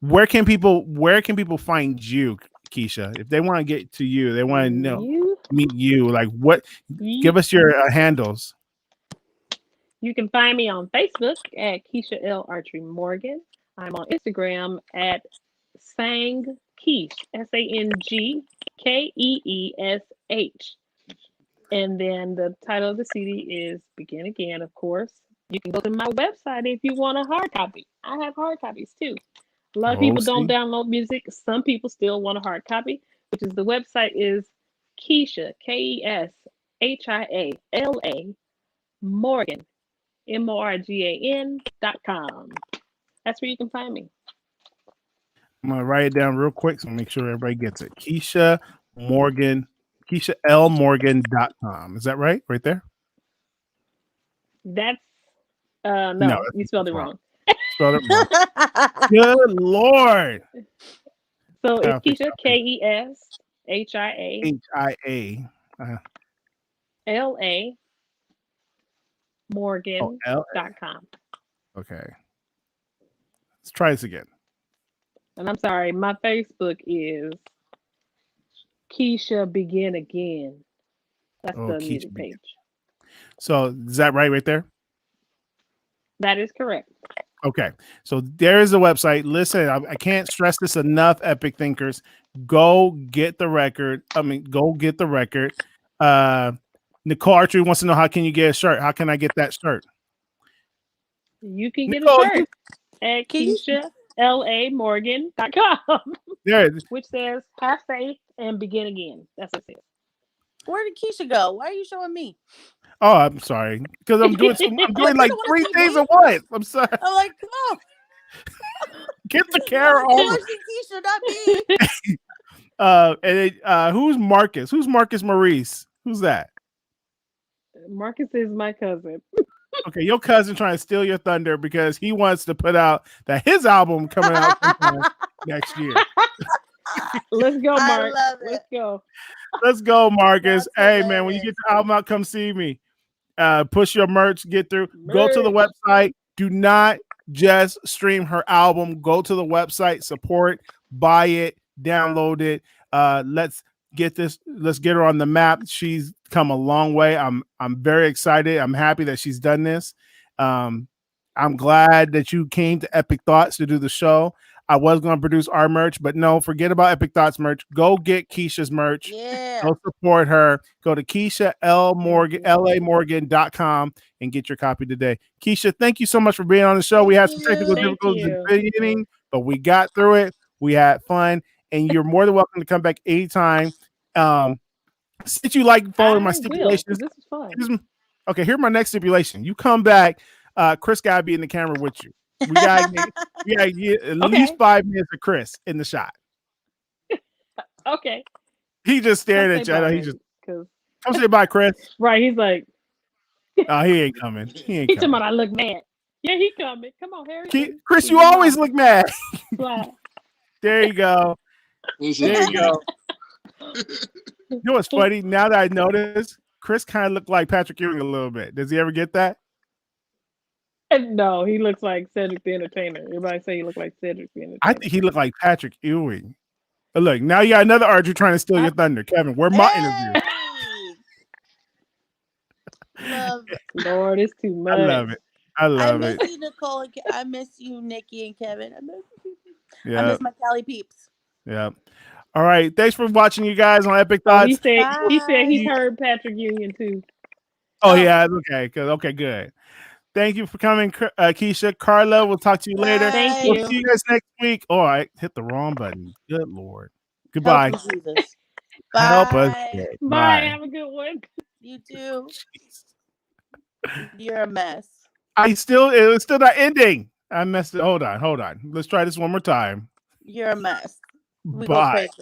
Where can people find you, Keisha? If they want to get to you, they want to meet you. Like what? Give us your handles. You can find me on Facebook at Keisha L. Archery Morgan. I'm on Instagram at Sang Keish, SANGKEESH. And then the title of the CD is Begin Again, of course. You can go to my website if you want a hard copy. I have hard copies too. A lot of people don't download music. Some people still want a hard copy, which is the website is Keisha, KESHIALA, Morgan, MORGAN.com. That's where you can find me. I'm gonna write it down real quick so make sure everybody gets it. Keisha Morgan, KeishaLMorgan.com. Is that right? Right there? That's no, you spelled it wrong. spelled it wrong. Good Lord. So it's I'll fix Keisha, it. KESHIA HIA. LA Oh, Morgan.com. Okay. Let's try this again. And I'm sorry, my Facebook is Keisha Begin Again. That's Oh, the Keisha music Begin. page. So is that right there? That is correct. Okay. So there is a website. Listen, I can't stress this enough, Epic Thinkers. Go get the record. Go get the record. Nicole Archery wants to know, how can you get a shirt? How can I get that shirt? You can get a Nicole, shirt at KeishaLAMorgan.com, there. which says have faith and begin again. That's what it says. Where did Keisha go? Why are you showing me? Oh, I'm sorry. Because I'm doing like don't wanna 3 see things me. at once. I'm sorry. I'm like, come on. Get the camera You over. want to see Keisha, not me. Who's Marcus? Who's Marcus Maurice? Who's that? Marcus is my cousin. Okay, your cousin trying to steal your thunder because he wants to put out that his album coming out sometime next year. Let's go, I Mark. love it. Let's go. Let's go, Marcus. That's Hey, man, when you hilarious. get the album out, come see me. Push your merch, get through. Go to the Merch. website. Do not just stream her album. Go to the website, support, buy it, download it. Let's get her on the map. She's come a long way. I'm very excited. I'm happy that she's done this. I'm glad that you came to Epic Thoughts to do the show. I was going to produce our merch, but no, forget about Epic Thoughts merch. Go get Keisha's merch. Yeah. Go support her. Go to KeishaLMorgan.com and get your copy today. Keisha, thank you so much for being on the show. We had some technical Thank difficulties at you. the beginning, but we got through it. We had fun, and you're more than welcome to come back anytime. Since you like following my I will, stipulations, 'cause this is fun. okay, here's my next stipulation. You come back, Chris gotta be in the camera with you. We gotta get at least 5 minutes of Chris in the shot. Okay. He just stared at you. I know he just come say bye, Chris. Right, he's like, oh, he ain't coming. He ain't he's talking coming. about I look mad. Yeah, he coming. Come on, Harry. Chris, you always look mad. There you go. There you go. You know what's funny? Now that I notice, Chris kind of looked like Patrick Ewing a little bit. Does he ever get that? No, he looks like Cedric the Entertainer. Everybody say he look like Cedric the Entertainer. I think he looked like Patrick Ewing. But look, now you got another archer trying to steal your thunder. Kevin, where my interview? Love. Lord, it's too much. I love it. I love miss it. you, Nicole. I miss you, Nikki and Kevin. I Yeah. miss my Cali peeps. Yeah. All right. Thanks for watching, you guys, on Epic Thoughts. He said he heard Patrick Union too. Oh, yeah. Okay. Okay, good. Thank you for coming, Keisha. Karla, we'll talk to you later. Thank We'll you. see you guys next week. Oh, I hit the wrong button. Good Lord. Goodbye. Help you, Jesus. Help us. Bye. Have a good one. You too. You're a mess. It was still not ending. I messed it. Hold on. Let's try this one more time. You're a mess. Bye.